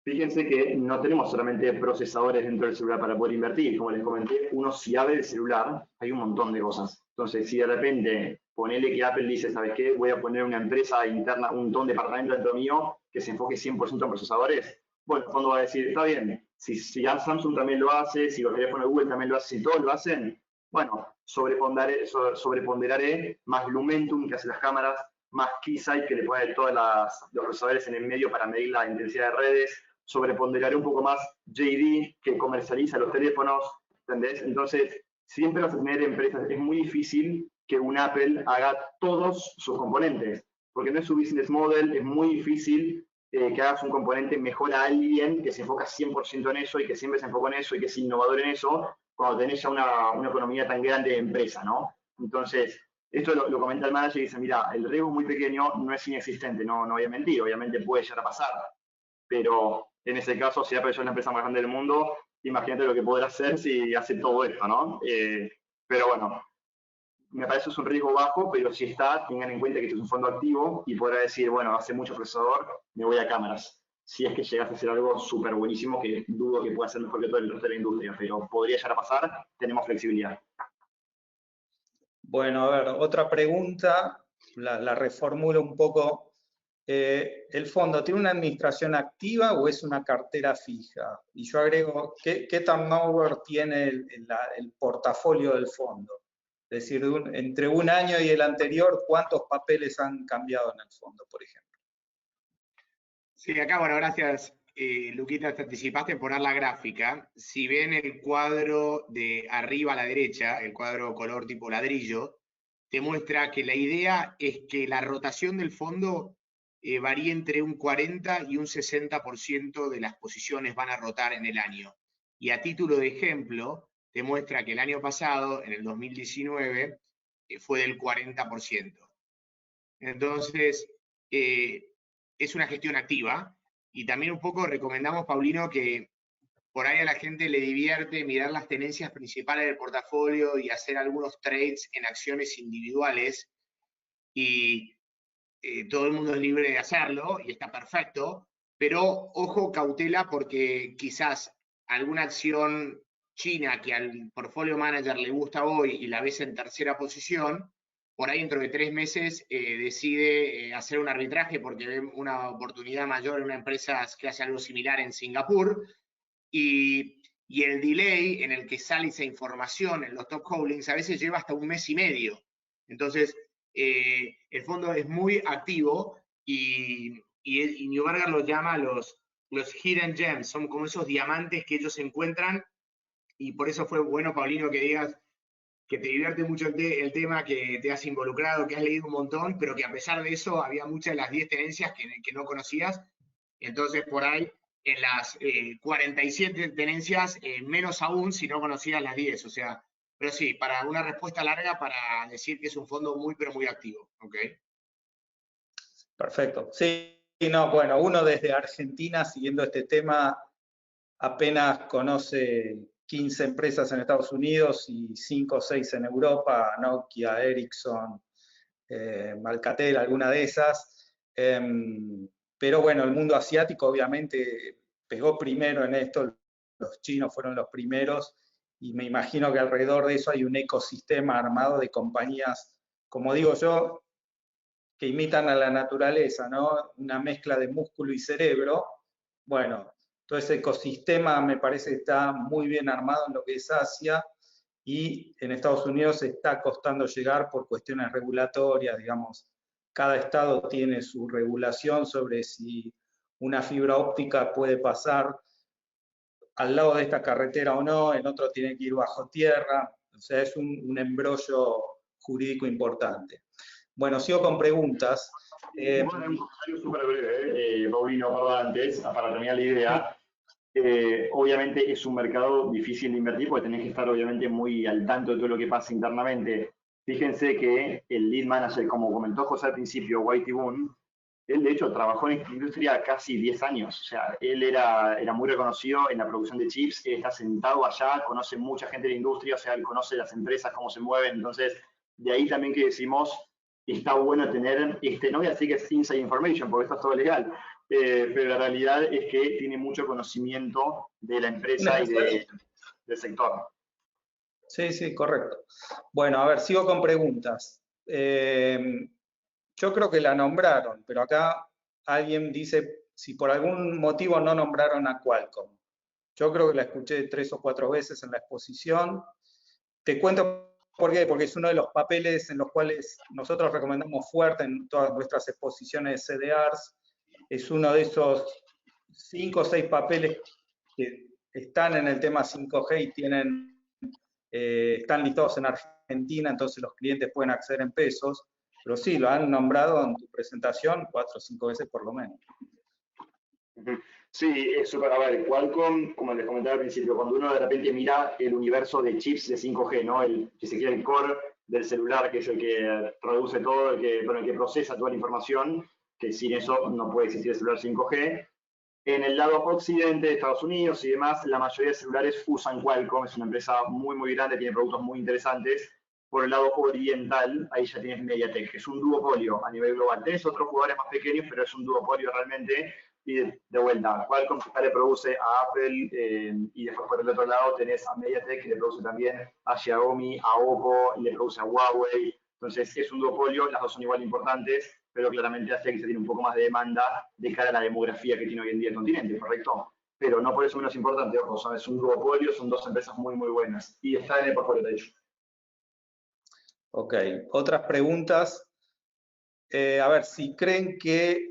fíjense que no tenemos solamente procesadores dentro del celular para poder invertir. Como les comenté, uno si abre el celular, hay un montón de cosas. Entonces, si de repente ponele que Apple dice, ¿sabes qué? Voy a poner una empresa interna, un departamento dentro mío que se enfoque 100% en procesadores. Bueno, el fondo va a decir, está bien, si Samsung también lo hace, si los teléfonos de Google también lo hacen, si todos lo hacen, bueno, sobreponderaré más Lumentum, que hace las cámaras, más Keysight, que le pone todos los procesadores en el medio para medir la intensidad de redes, sobreponderaré un poco más JD, que comercializa los teléfonos, ¿entendés? Entonces, siempre vas a tener empresas, es muy difícil que un Apple haga todos sus componentes, porque no es su business model, es muy difícil que hagas un componente mejor a alguien que se enfoca 100% en eso y que siempre se enfocó en eso y que es innovador en eso, cuando tenés ya una economía tan grande de empresa, ¿no? Entonces, esto lo comenta el manager y dice, mira, el riesgo es muy pequeño, no es inexistente, no voy a mentir, obviamente puede llegar a pasar, pero en ese caso, si Apple es la empresa más grande del mundo, imagínate lo que podrá hacer si hace todo esto, ¿no? Pero bueno, me parece que es un riesgo bajo, pero si está, tengan en cuenta que esto es un fondo activo y podrá decir, bueno, hace mucho procesador, me voy a cámaras. Si es que llegas a hacer algo súper buenísimo, que dudo que pueda ser mejor que todo el resto de la industria, pero podría llegar a pasar, tenemos flexibilidad. Bueno, a ver, otra pregunta, la reformulo un poco. ¿El fondo tiene una administración activa o es una cartera fija? Y yo agrego, ¿qué turnover tiene el portafolio del fondo? Es decir, entre un año y el anterior, ¿cuántos papeles han cambiado en el fondo, por ejemplo? Sí, acá, bueno, gracias, Luquita, te anticipaste en poner la gráfica. Si ven el cuadro de arriba a la derecha, el cuadro color tipo ladrillo, te muestra que la idea es que la rotación del fondo varía entre un 40 y un 60% de las posiciones van a rotar en el año. Y a título de ejemplo, te muestra que el año pasado, en el 2019, fue del 40%. Entonces, es una gestión activa, y también un poco recomendamos, Paulino, que por ahí a la gente le divierte mirar las tenencias principales del portafolio y hacer algunos trades en acciones individuales, y todo el mundo es libre de hacerlo y está perfecto, pero ojo, cautela, porque quizás alguna acción china que al portfolio manager le gusta hoy y la ves en tercera posición, por ahí dentro de 3 meses decide hacer un arbitraje porque ve una oportunidad mayor en una empresa que hace algo similar en Singapur, y el delay en el que sale esa información en los top holdings a veces lleva hasta 1 mes y medio. Entonces, el fondo es muy activo, y Neuberger los llama los hidden gems, son como esos diamantes que ellos encuentran, y por eso fue bueno, Paulino, que digas que te divierte mucho el tema, que te has involucrado, que has leído un montón, pero que a pesar de eso había muchas de las 10 tenencias que no conocías. Entonces, por ahí, en las 47 tenencias, menos aún si no conocías las 10. O sea, pero sí, para una respuesta larga, para decir que es un fondo muy, pero muy activo. ¿Ok? Perfecto. Sí, no, bueno, uno desde Argentina, siguiendo este tema, apenas conoce 15 empresas en Estados Unidos y 5 o 6 en Europa, Nokia, Ericsson, Alcatel, alguna de esas. Pero bueno, el mundo asiático obviamente pegó primero en esto, los chinos fueron los primeros, y me imagino que alrededor de eso hay un ecosistema armado de compañías, como digo yo, que imitan a la naturaleza, ¿no? Una mezcla de músculo y cerebro. Bueno, todo ese ecosistema me parece que está muy bien armado en lo que es Asia, y en Estados Unidos está costando llegar por cuestiones regulatorias, digamos. Cada estado tiene su regulación sobre si una fibra óptica puede pasar al lado de esta carretera o no, en otro tiene que ir bajo tierra, o sea, es un embrollo jurídico importante. Bueno, sigo con preguntas. Bueno, un comentario súper breve, Paulino, perdón, antes, para terminar la idea. Obviamente es un mercado difícil de invertir porque tenés que estar obviamente muy al tanto de todo lo que pasa internamente. Fíjense que el lead manager, como comentó José al principio, Whitey Boone, él de hecho trabajó en esta industria casi 10 años. O sea, él era muy reconocido en la producción de chips, él está sentado allá, conoce mucha gente de la industria, o sea, él conoce las empresas, cómo se mueven. Entonces, de ahí también que decimos, está bueno tener, no voy a decir que es inside information, porque esto es todo legal, pero la realidad es que tiene mucho conocimiento de la empresa y del sector. Sí, sí, correcto. Bueno, a ver, sigo con preguntas. Yo creo que la nombraron, pero acá alguien dice si por algún motivo no nombraron a Qualcomm. Yo creo que la escuché 3 o 4 veces en la exposición. Te cuento por qué, porque es uno de los papeles en los cuales nosotros recomendamos fuerte en todas nuestras exposiciones de CDRs. Es uno de esos 5 o 6 papeles que están en el tema 5G y están listados en Argentina, entonces los clientes pueden acceder en pesos, pero sí, lo han nombrado en tu presentación 4 o 5 veces por lo menos. Sí, es súper. A ver, Qualcomm, como les comentaba al principio, cuando uno de repente mira el universo de chips de 5G, ¿no? Si se quiere, el core del celular, que es el que traduce todo, el que procesa toda la información, que sin eso no puede existir el celular 5G. En el lado occidente de Estados Unidos y demás, la mayoría de celulares usan Qualcomm, es una empresa muy, muy grande, tiene productos muy interesantes. Por el lado oriental, ahí ya tienes MediaTek, es un duopolio a nivel global. Tenés otros jugadores más pequeños, pero es un duopolio realmente. Y de vuelta, Qualcomm le produce a Apple, y después por el otro lado tenés a MediaTek, que le produce también a Xiaomi, a Oppo, y le produce a Huawei. Entonces es un duopolio, las dos son igual importantes, pero claramente hace que se tiene un poco más de demanda de cara a la demografía que tiene hoy en día el continente, ¿correcto? Pero no por eso menos importante, ojo, es un duopolio, son dos empresas muy, muy buenas. Y está en el portfolio, de hecho. Ok, otras preguntas. A ver, si creen que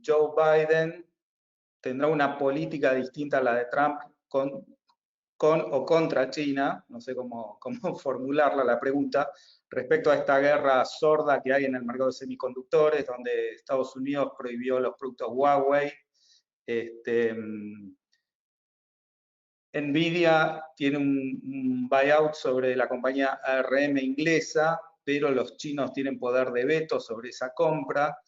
Joe Biden tendrá una política distinta a la de Trump con o contra China, no sé cómo formularla la pregunta, respecto a esta guerra sorda que hay en el mercado de semiconductores, donde Estados Unidos prohibió los productos Huawei. Nvidia tiene un buyout sobre la compañía ARM inglesa, pero los chinos tienen poder de veto sobre esa compra.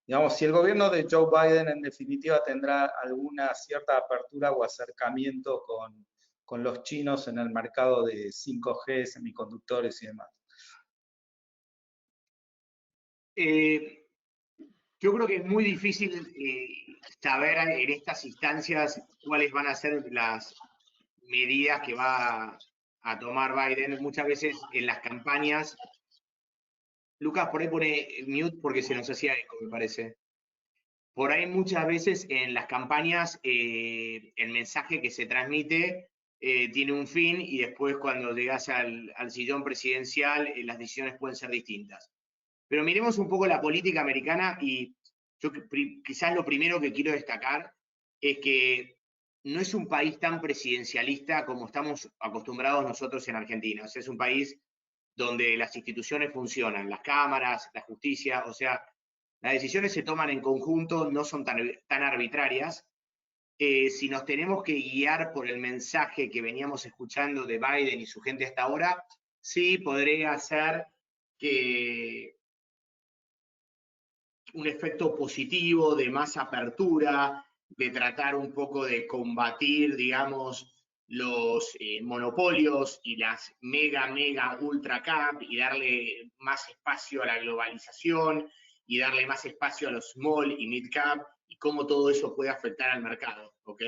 Digamos, si el gobierno de Joe Biden en definitiva tendrá alguna cierta apertura o acercamiento con los chinos en el mercado de 5G, semiconductores y demás. Yo creo que es muy difícil saber en estas instancias cuáles van a ser las medidas que va a tomar Biden. Muchas veces en las campañas, Lucas, por ahí pone mute porque se nos hacía eco, me parece. Por ahí muchas veces en las campañas el mensaje que se transmite tiene un fin y después cuando llegas al sillón presidencial las decisiones pueden ser distintas. Pero miremos un poco la política americana y yo quizás lo primero que quiero destacar es que no es un país tan presidencialista como estamos acostumbrados nosotros en Argentina. O sea, es un país donde las instituciones funcionan, las cámaras, la justicia, o sea, las decisiones se toman en conjunto, no son tan arbitrarias. Si nos tenemos que guiar por el mensaje que veníamos escuchando de Biden y su gente hasta ahora, sí podría ser que un efecto positivo de más apertura, de tratar un poco de combatir, digamos, los monopolios y las mega, ultra cap y darle más espacio a la globalización y darle más espacio a los small y mid cap y cómo todo eso puede afectar al mercado, ¿ok?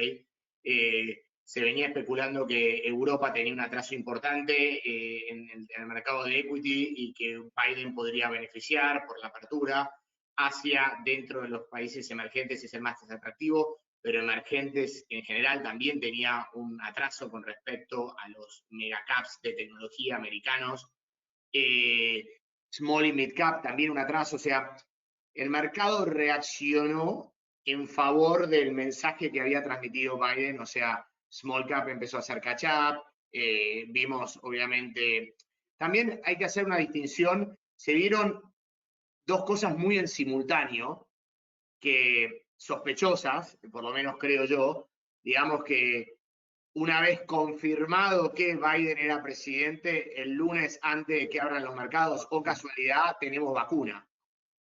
Se venía especulando que Europa tenía un atraso importante en el mercado de equity y que Biden podría beneficiar por la apertura. Asia, dentro de los países emergentes, es el más atractivo, pero emergentes en general también tenía un atraso con respecto a los megacaps de tecnología americanos. Small y mid cap también un atraso, o sea, el mercado reaccionó en favor del mensaje que había transmitido Biden, o sea, small cap empezó a hacer catch up, vimos obviamente, también hay que hacer una distinción, se vieron dos cosas muy en simultáneo, que sospechosas, por lo menos creo yo, digamos que una vez confirmado que Biden era presidente, el lunes antes de que abran los mercados, o casualidad, tenemos vacuna,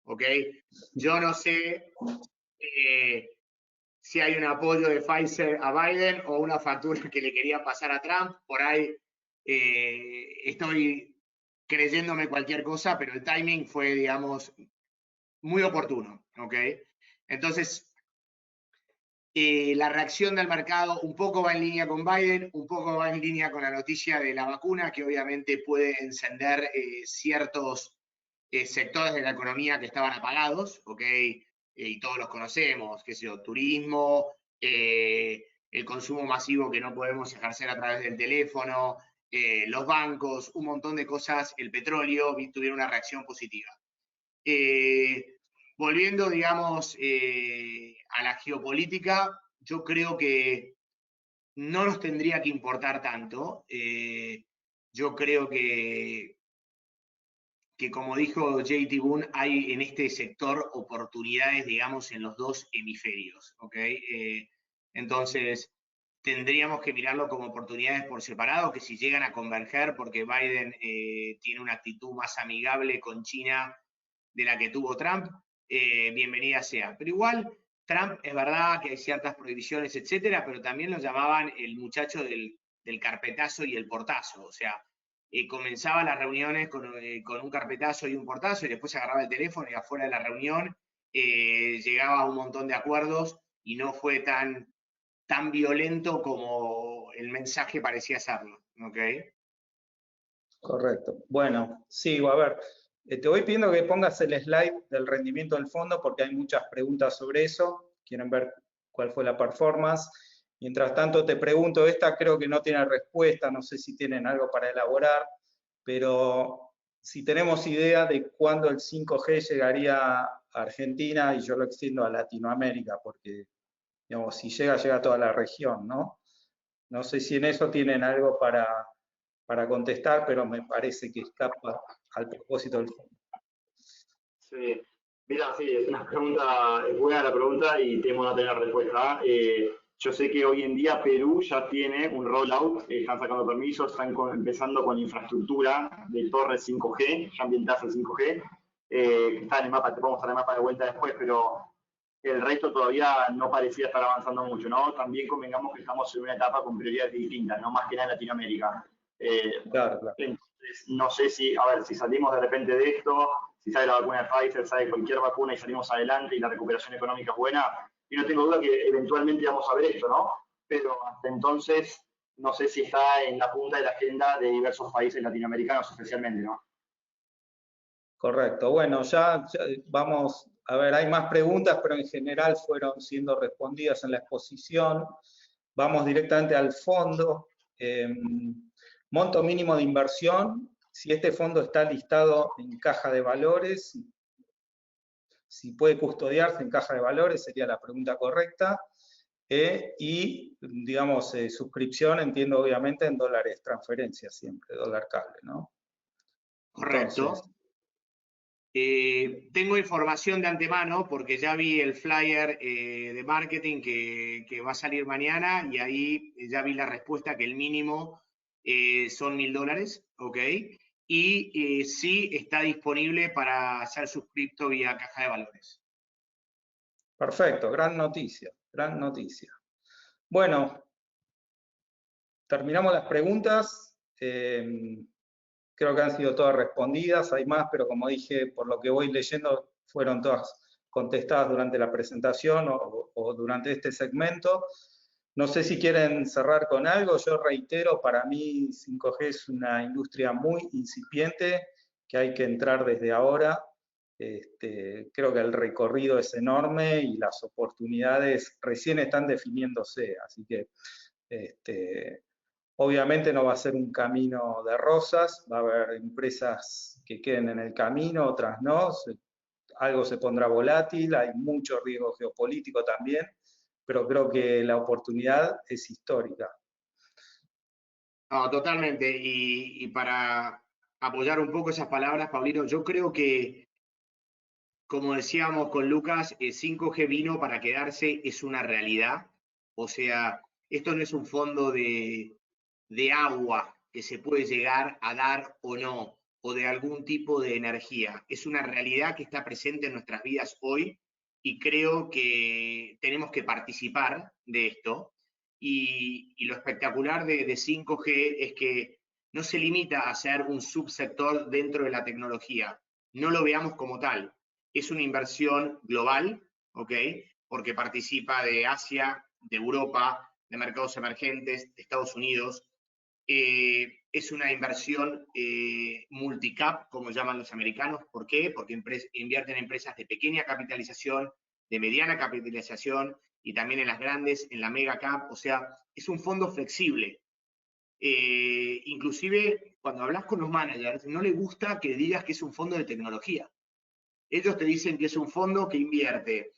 ¿ok? Yo no sé si hay un apoyo de Pfizer a Biden o una factura que le quería pasar a Trump, por ahí estoy creyéndome cualquier cosa, pero el timing fue, digamos, muy oportuno, ¿ok? Entonces, la reacción del mercado un poco va en línea con Biden, un poco va en línea con la noticia de la vacuna, que obviamente puede encender ciertos sectores de la economía que estaban apagados, ¿ok? Y todos los conocemos, qué sé yo, turismo, el consumo masivo que no podemos ejercer a través del teléfono, los bancos, un montón de cosas, el petróleo, tuvieron una reacción positiva. Volviendo, digamos, a la geopolítica, yo creo que no nos tendría que importar tanto. Yo creo que como dijo JT Boone, hay en este sector oportunidades, digamos, en los dos hemisferios, ¿ok? Entonces, tendríamos que mirarlo como oportunidades por separado, que si llegan a converger, porque Biden tiene una actitud más amigable con China de la que tuvo Trump, bienvenida sea. Pero igual, Trump es verdad que hay ciertas prohibiciones, etcétera, pero también lo llamaban el muchacho del carpetazo y el portazo. O sea, comenzaba las reuniones con un carpetazo y un portazo y después se agarraba el teléfono y afuera de la reunión llegaba a un montón de acuerdos y no fue tan violento como el mensaje parecía serlo. ¿Ok? Correcto. Bueno, sigo. A ver, te voy pidiendo que pongas el slide del rendimiento del fondo porque hay muchas preguntas sobre eso. Quieren ver cuál fue la performance. Mientras tanto, te pregunto, esta creo que no tiene respuesta, no sé si tienen algo para elaborar, pero si tenemos idea de cuándo el 5G llegaría a Argentina, y yo lo extiendo a Latinoamérica, porque, digamos, si llega, llega a toda la región, ¿no? No sé si en eso tienen algo para contestar, pero me parece que escapa al propósito del fondo. Sí, mira, sí, es una pregunta, es buena la pregunta y temo no tener respuesta. Yo sé que hoy en día Perú ya tiene un rollout, están sacando permisos, están empezando con infraestructura de torres 5G, ya ambientadas en 5G, que está en el mapa, te podemos mostrar el mapa de vuelta después, pero el resto todavía no parecía estar avanzando mucho, ¿no? También convengamos que estamos en una etapa con prioridades distintas, ¿no? Más que nada en Latinoamérica. Claro, claro. Entonces, no sé si, a ver, si salimos de repente de esto, si sale la vacuna de Pfizer, sale cualquier vacuna y salimos adelante y la recuperación económica es buena, y no tengo duda que eventualmente vamos a ver esto, ¿no? Pero hasta entonces, no sé si está en la punta de la agenda de diversos países latinoamericanos especialmente, ¿no? Correcto. Bueno, ya vamos a ver, hay más preguntas, pero en general fueron siendo respondidas en la exposición. Vamos directamente al fondo. Monto mínimo de inversión. Si este fondo está listado en caja de valores, si puede custodiarse en caja de valores, sería la pregunta correcta. Y, digamos, suscripción, entiendo obviamente en dólares, transferencia siempre, dólar cable, ¿no? Correcto. Entonces, tengo información de antemano porque ya vi el flyer de marketing que va a salir mañana y ahí ya vi la respuesta que el mínimo son $1000, ¿ok? Y sí está disponible para ser suscripto vía caja de valores. perfecto, gran noticia, gran noticia. Bueno, terminamos las preguntas. Creo que han sido todas respondidas, hay más, pero como dije, por lo que voy leyendo, fueron todas contestadas durante la presentación o durante este segmento. No sé si quieren cerrar con algo, yo reitero, para mí 5G es una industria muy incipiente, que hay que entrar desde ahora. Creo que el recorrido es enorme y las oportunidades recién están definiéndose, así que obviamente no va a ser un camino de rosas, va a haber empresas que queden en el camino, otras no, algo se pondrá volátil, hay mucho riesgo geopolítico también, pero creo que la oportunidad es histórica. No, totalmente. Y para apoyar un poco esas palabras, Paulino, yo creo que, como decíamos con Lucas, 5G vino para quedarse, es una realidad. O sea, esto no es un fondo de agua que se puede llegar a dar o no, o de algún tipo de energía. Es una realidad que está presente en nuestras vidas hoy y creo que tenemos que participar de esto. Y lo espectacular de 5G es que no se limita a ser un subsector dentro de la tecnología. No lo veamos como tal. Es una inversión global, ¿ok? Porque participa de Asia, de Europa, de mercados emergentes, de Estados Unidos. Es una inversión multicap, como llaman los americanos. ¿Por qué? Porque invierten en empresas de pequeña capitalización, de mediana capitalización y también en las grandes, en la mega cap. O sea, es un fondo flexible. Inclusive, cuando hablas con los managers, no les gusta que digas que es un fondo de tecnología. Ellos te dicen que es un fondo que invierte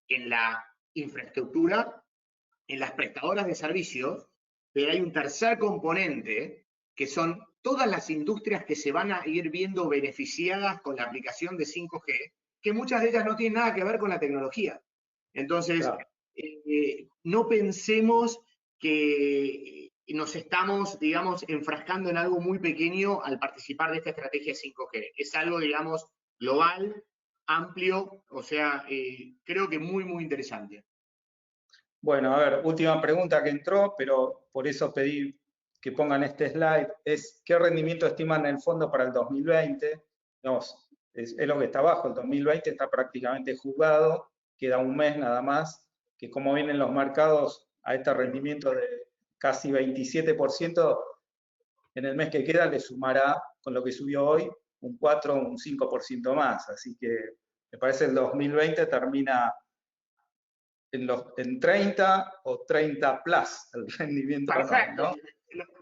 en la infraestructura, en las prestadoras de servicios, pero hay un tercer componente que son todas las industrias que se van a ir viendo beneficiadas con la aplicación de 5G, que muchas de ellas no tienen nada que ver con la tecnología. Entonces, Claro. no pensemos que nos estamos, digamos, enfrascando en algo muy pequeño al participar de esta estrategia 5G. Es algo, digamos, global, amplio, o sea, creo que muy, muy interesante. Bueno, a ver, última pregunta que entró, pero por eso pedí que pongan este slide, es ¿qué rendimiento estiman en el fondo para el 2020? Digamos, es lo que está abajo, el 2020 está prácticamente jugado, queda un mes nada más, que como vienen los mercados a este rendimiento de casi 27%, en el mes que queda le sumará, con lo que subió hoy, un 4 o un 5% más, así que me parece el 2020 termina en 30 o 30 plus el rendimiento anual, Perfecto. ¿no?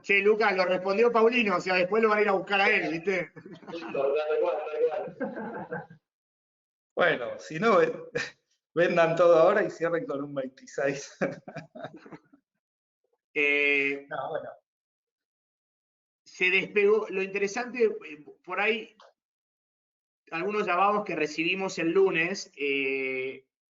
Che, Lucas, lo respondió Paulino, o sea, después lo van a ir a buscar a él, ¿viste? Bueno, si no, vendan todo ahora y cierren con un 26. No, bueno. Se despegó, lo interesante, por ahí, algunos llamados que recibimos el lunes,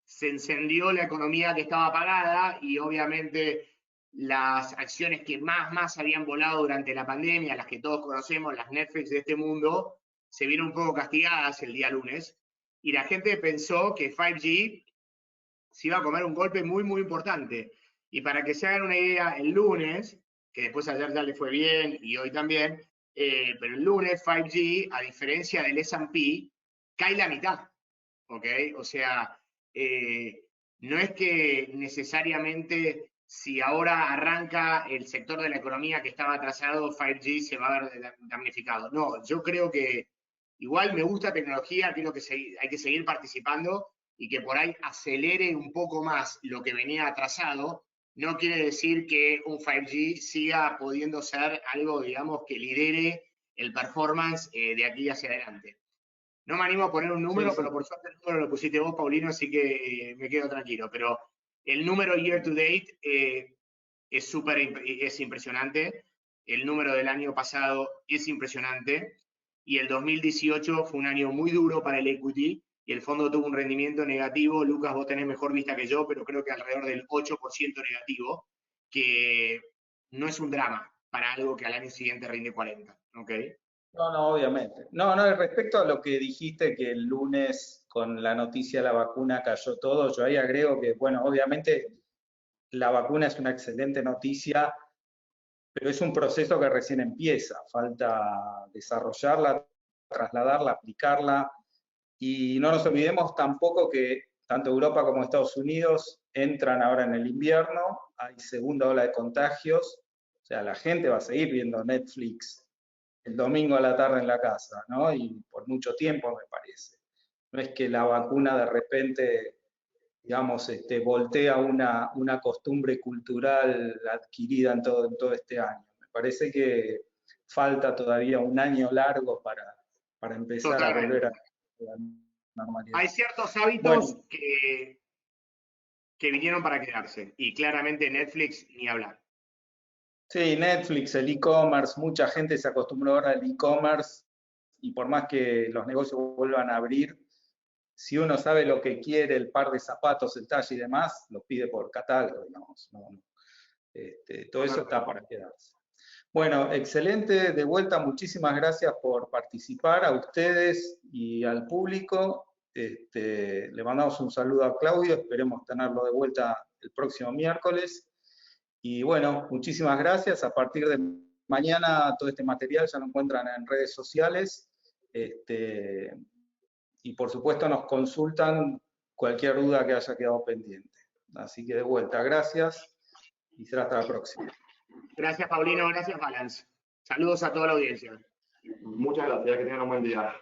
se encendió la economía que estaba apagada y obviamente las acciones que más habían volado durante la pandemia, las que todos conocemos, las Netflix de este mundo, se vieron un poco castigadas el día lunes y la gente pensó que 5G se iba a comer un golpe muy importante. Y para que se hagan una idea, el lunes, que después ayer ya le fue bien y hoy también, pero el lunes 5G, a diferencia del S&P, cae la mitad, ¿ok? O sea, no es que necesariamente si ahora arranca el sector de la economía que estaba atrasado, 5G se va a ver damnificado. No, yo creo que igual me gusta tecnología, creo que hay que seguir participando y que por ahí acelere un poco más lo que venía atrasado, no quiere decir que un 5G siga pudiendo ser algo, digamos, que lidere el performance de aquí hacia adelante. No me animo a poner un número, pero por suerte el número lo pusiste vos, Paulino, así que me quedo tranquilo. Pero el número year to date es impresionante. El número del año pasado es impresionante. Y el 2018 fue un año muy duro para el equity y el fondo tuvo un rendimiento negativo. Lucas, vos tenés mejor vista que yo, pero creo que alrededor del 8% negativo, que no es un drama para algo que al año siguiente rinde 40, ¿ok? No, obviamente. No, respecto a lo que dijiste que el lunes con la noticia de la vacuna cayó todo, yo ahí agrego que, bueno, obviamente la vacuna es una excelente noticia, pero es un proceso que recién empieza, falta desarrollarla, trasladarla, aplicarla, y no nos olvidemos tampoco que tanto Europa como Estados Unidos entran ahora en el invierno, hay segunda ola de contagios, o sea, la gente va a seguir viendo Netflix el domingo a la tarde en la casa, ¿no? Y por mucho tiempo, me parece. No es que la vacuna de repente, digamos, voltea una costumbre cultural adquirida en todo este año. Me parece que falta todavía un año largo para empezar a volver a la normalidad. Hay ciertos hábitos que vinieron para quedarse, y claramente Netflix ni hablar. Sí, Netflix, el e-commerce, mucha gente se acostumbró ahora al e-commerce y por más que los negocios vuelvan a abrir, si uno sabe lo que quiere, el par de zapatos, el talle y demás, lo pide por catálogo, digamos. Todo eso está para quedarse. Bueno, excelente. De vuelta, muchísimas gracias por participar, a ustedes y al público. Le mandamos un saludo a Claudio, esperemos tenerlo de vuelta el próximo miércoles. Y bueno, muchísimas gracias. A partir de mañana todo este material ya lo encuentran en redes sociales. Y por supuesto nos consultan cualquier duda que haya quedado pendiente. Así que de vuelta, gracias y será hasta la próxima. Gracias, Paulino. Gracias, Balance. Saludos a toda la audiencia. Muchas gracias. Que tengan un buen día.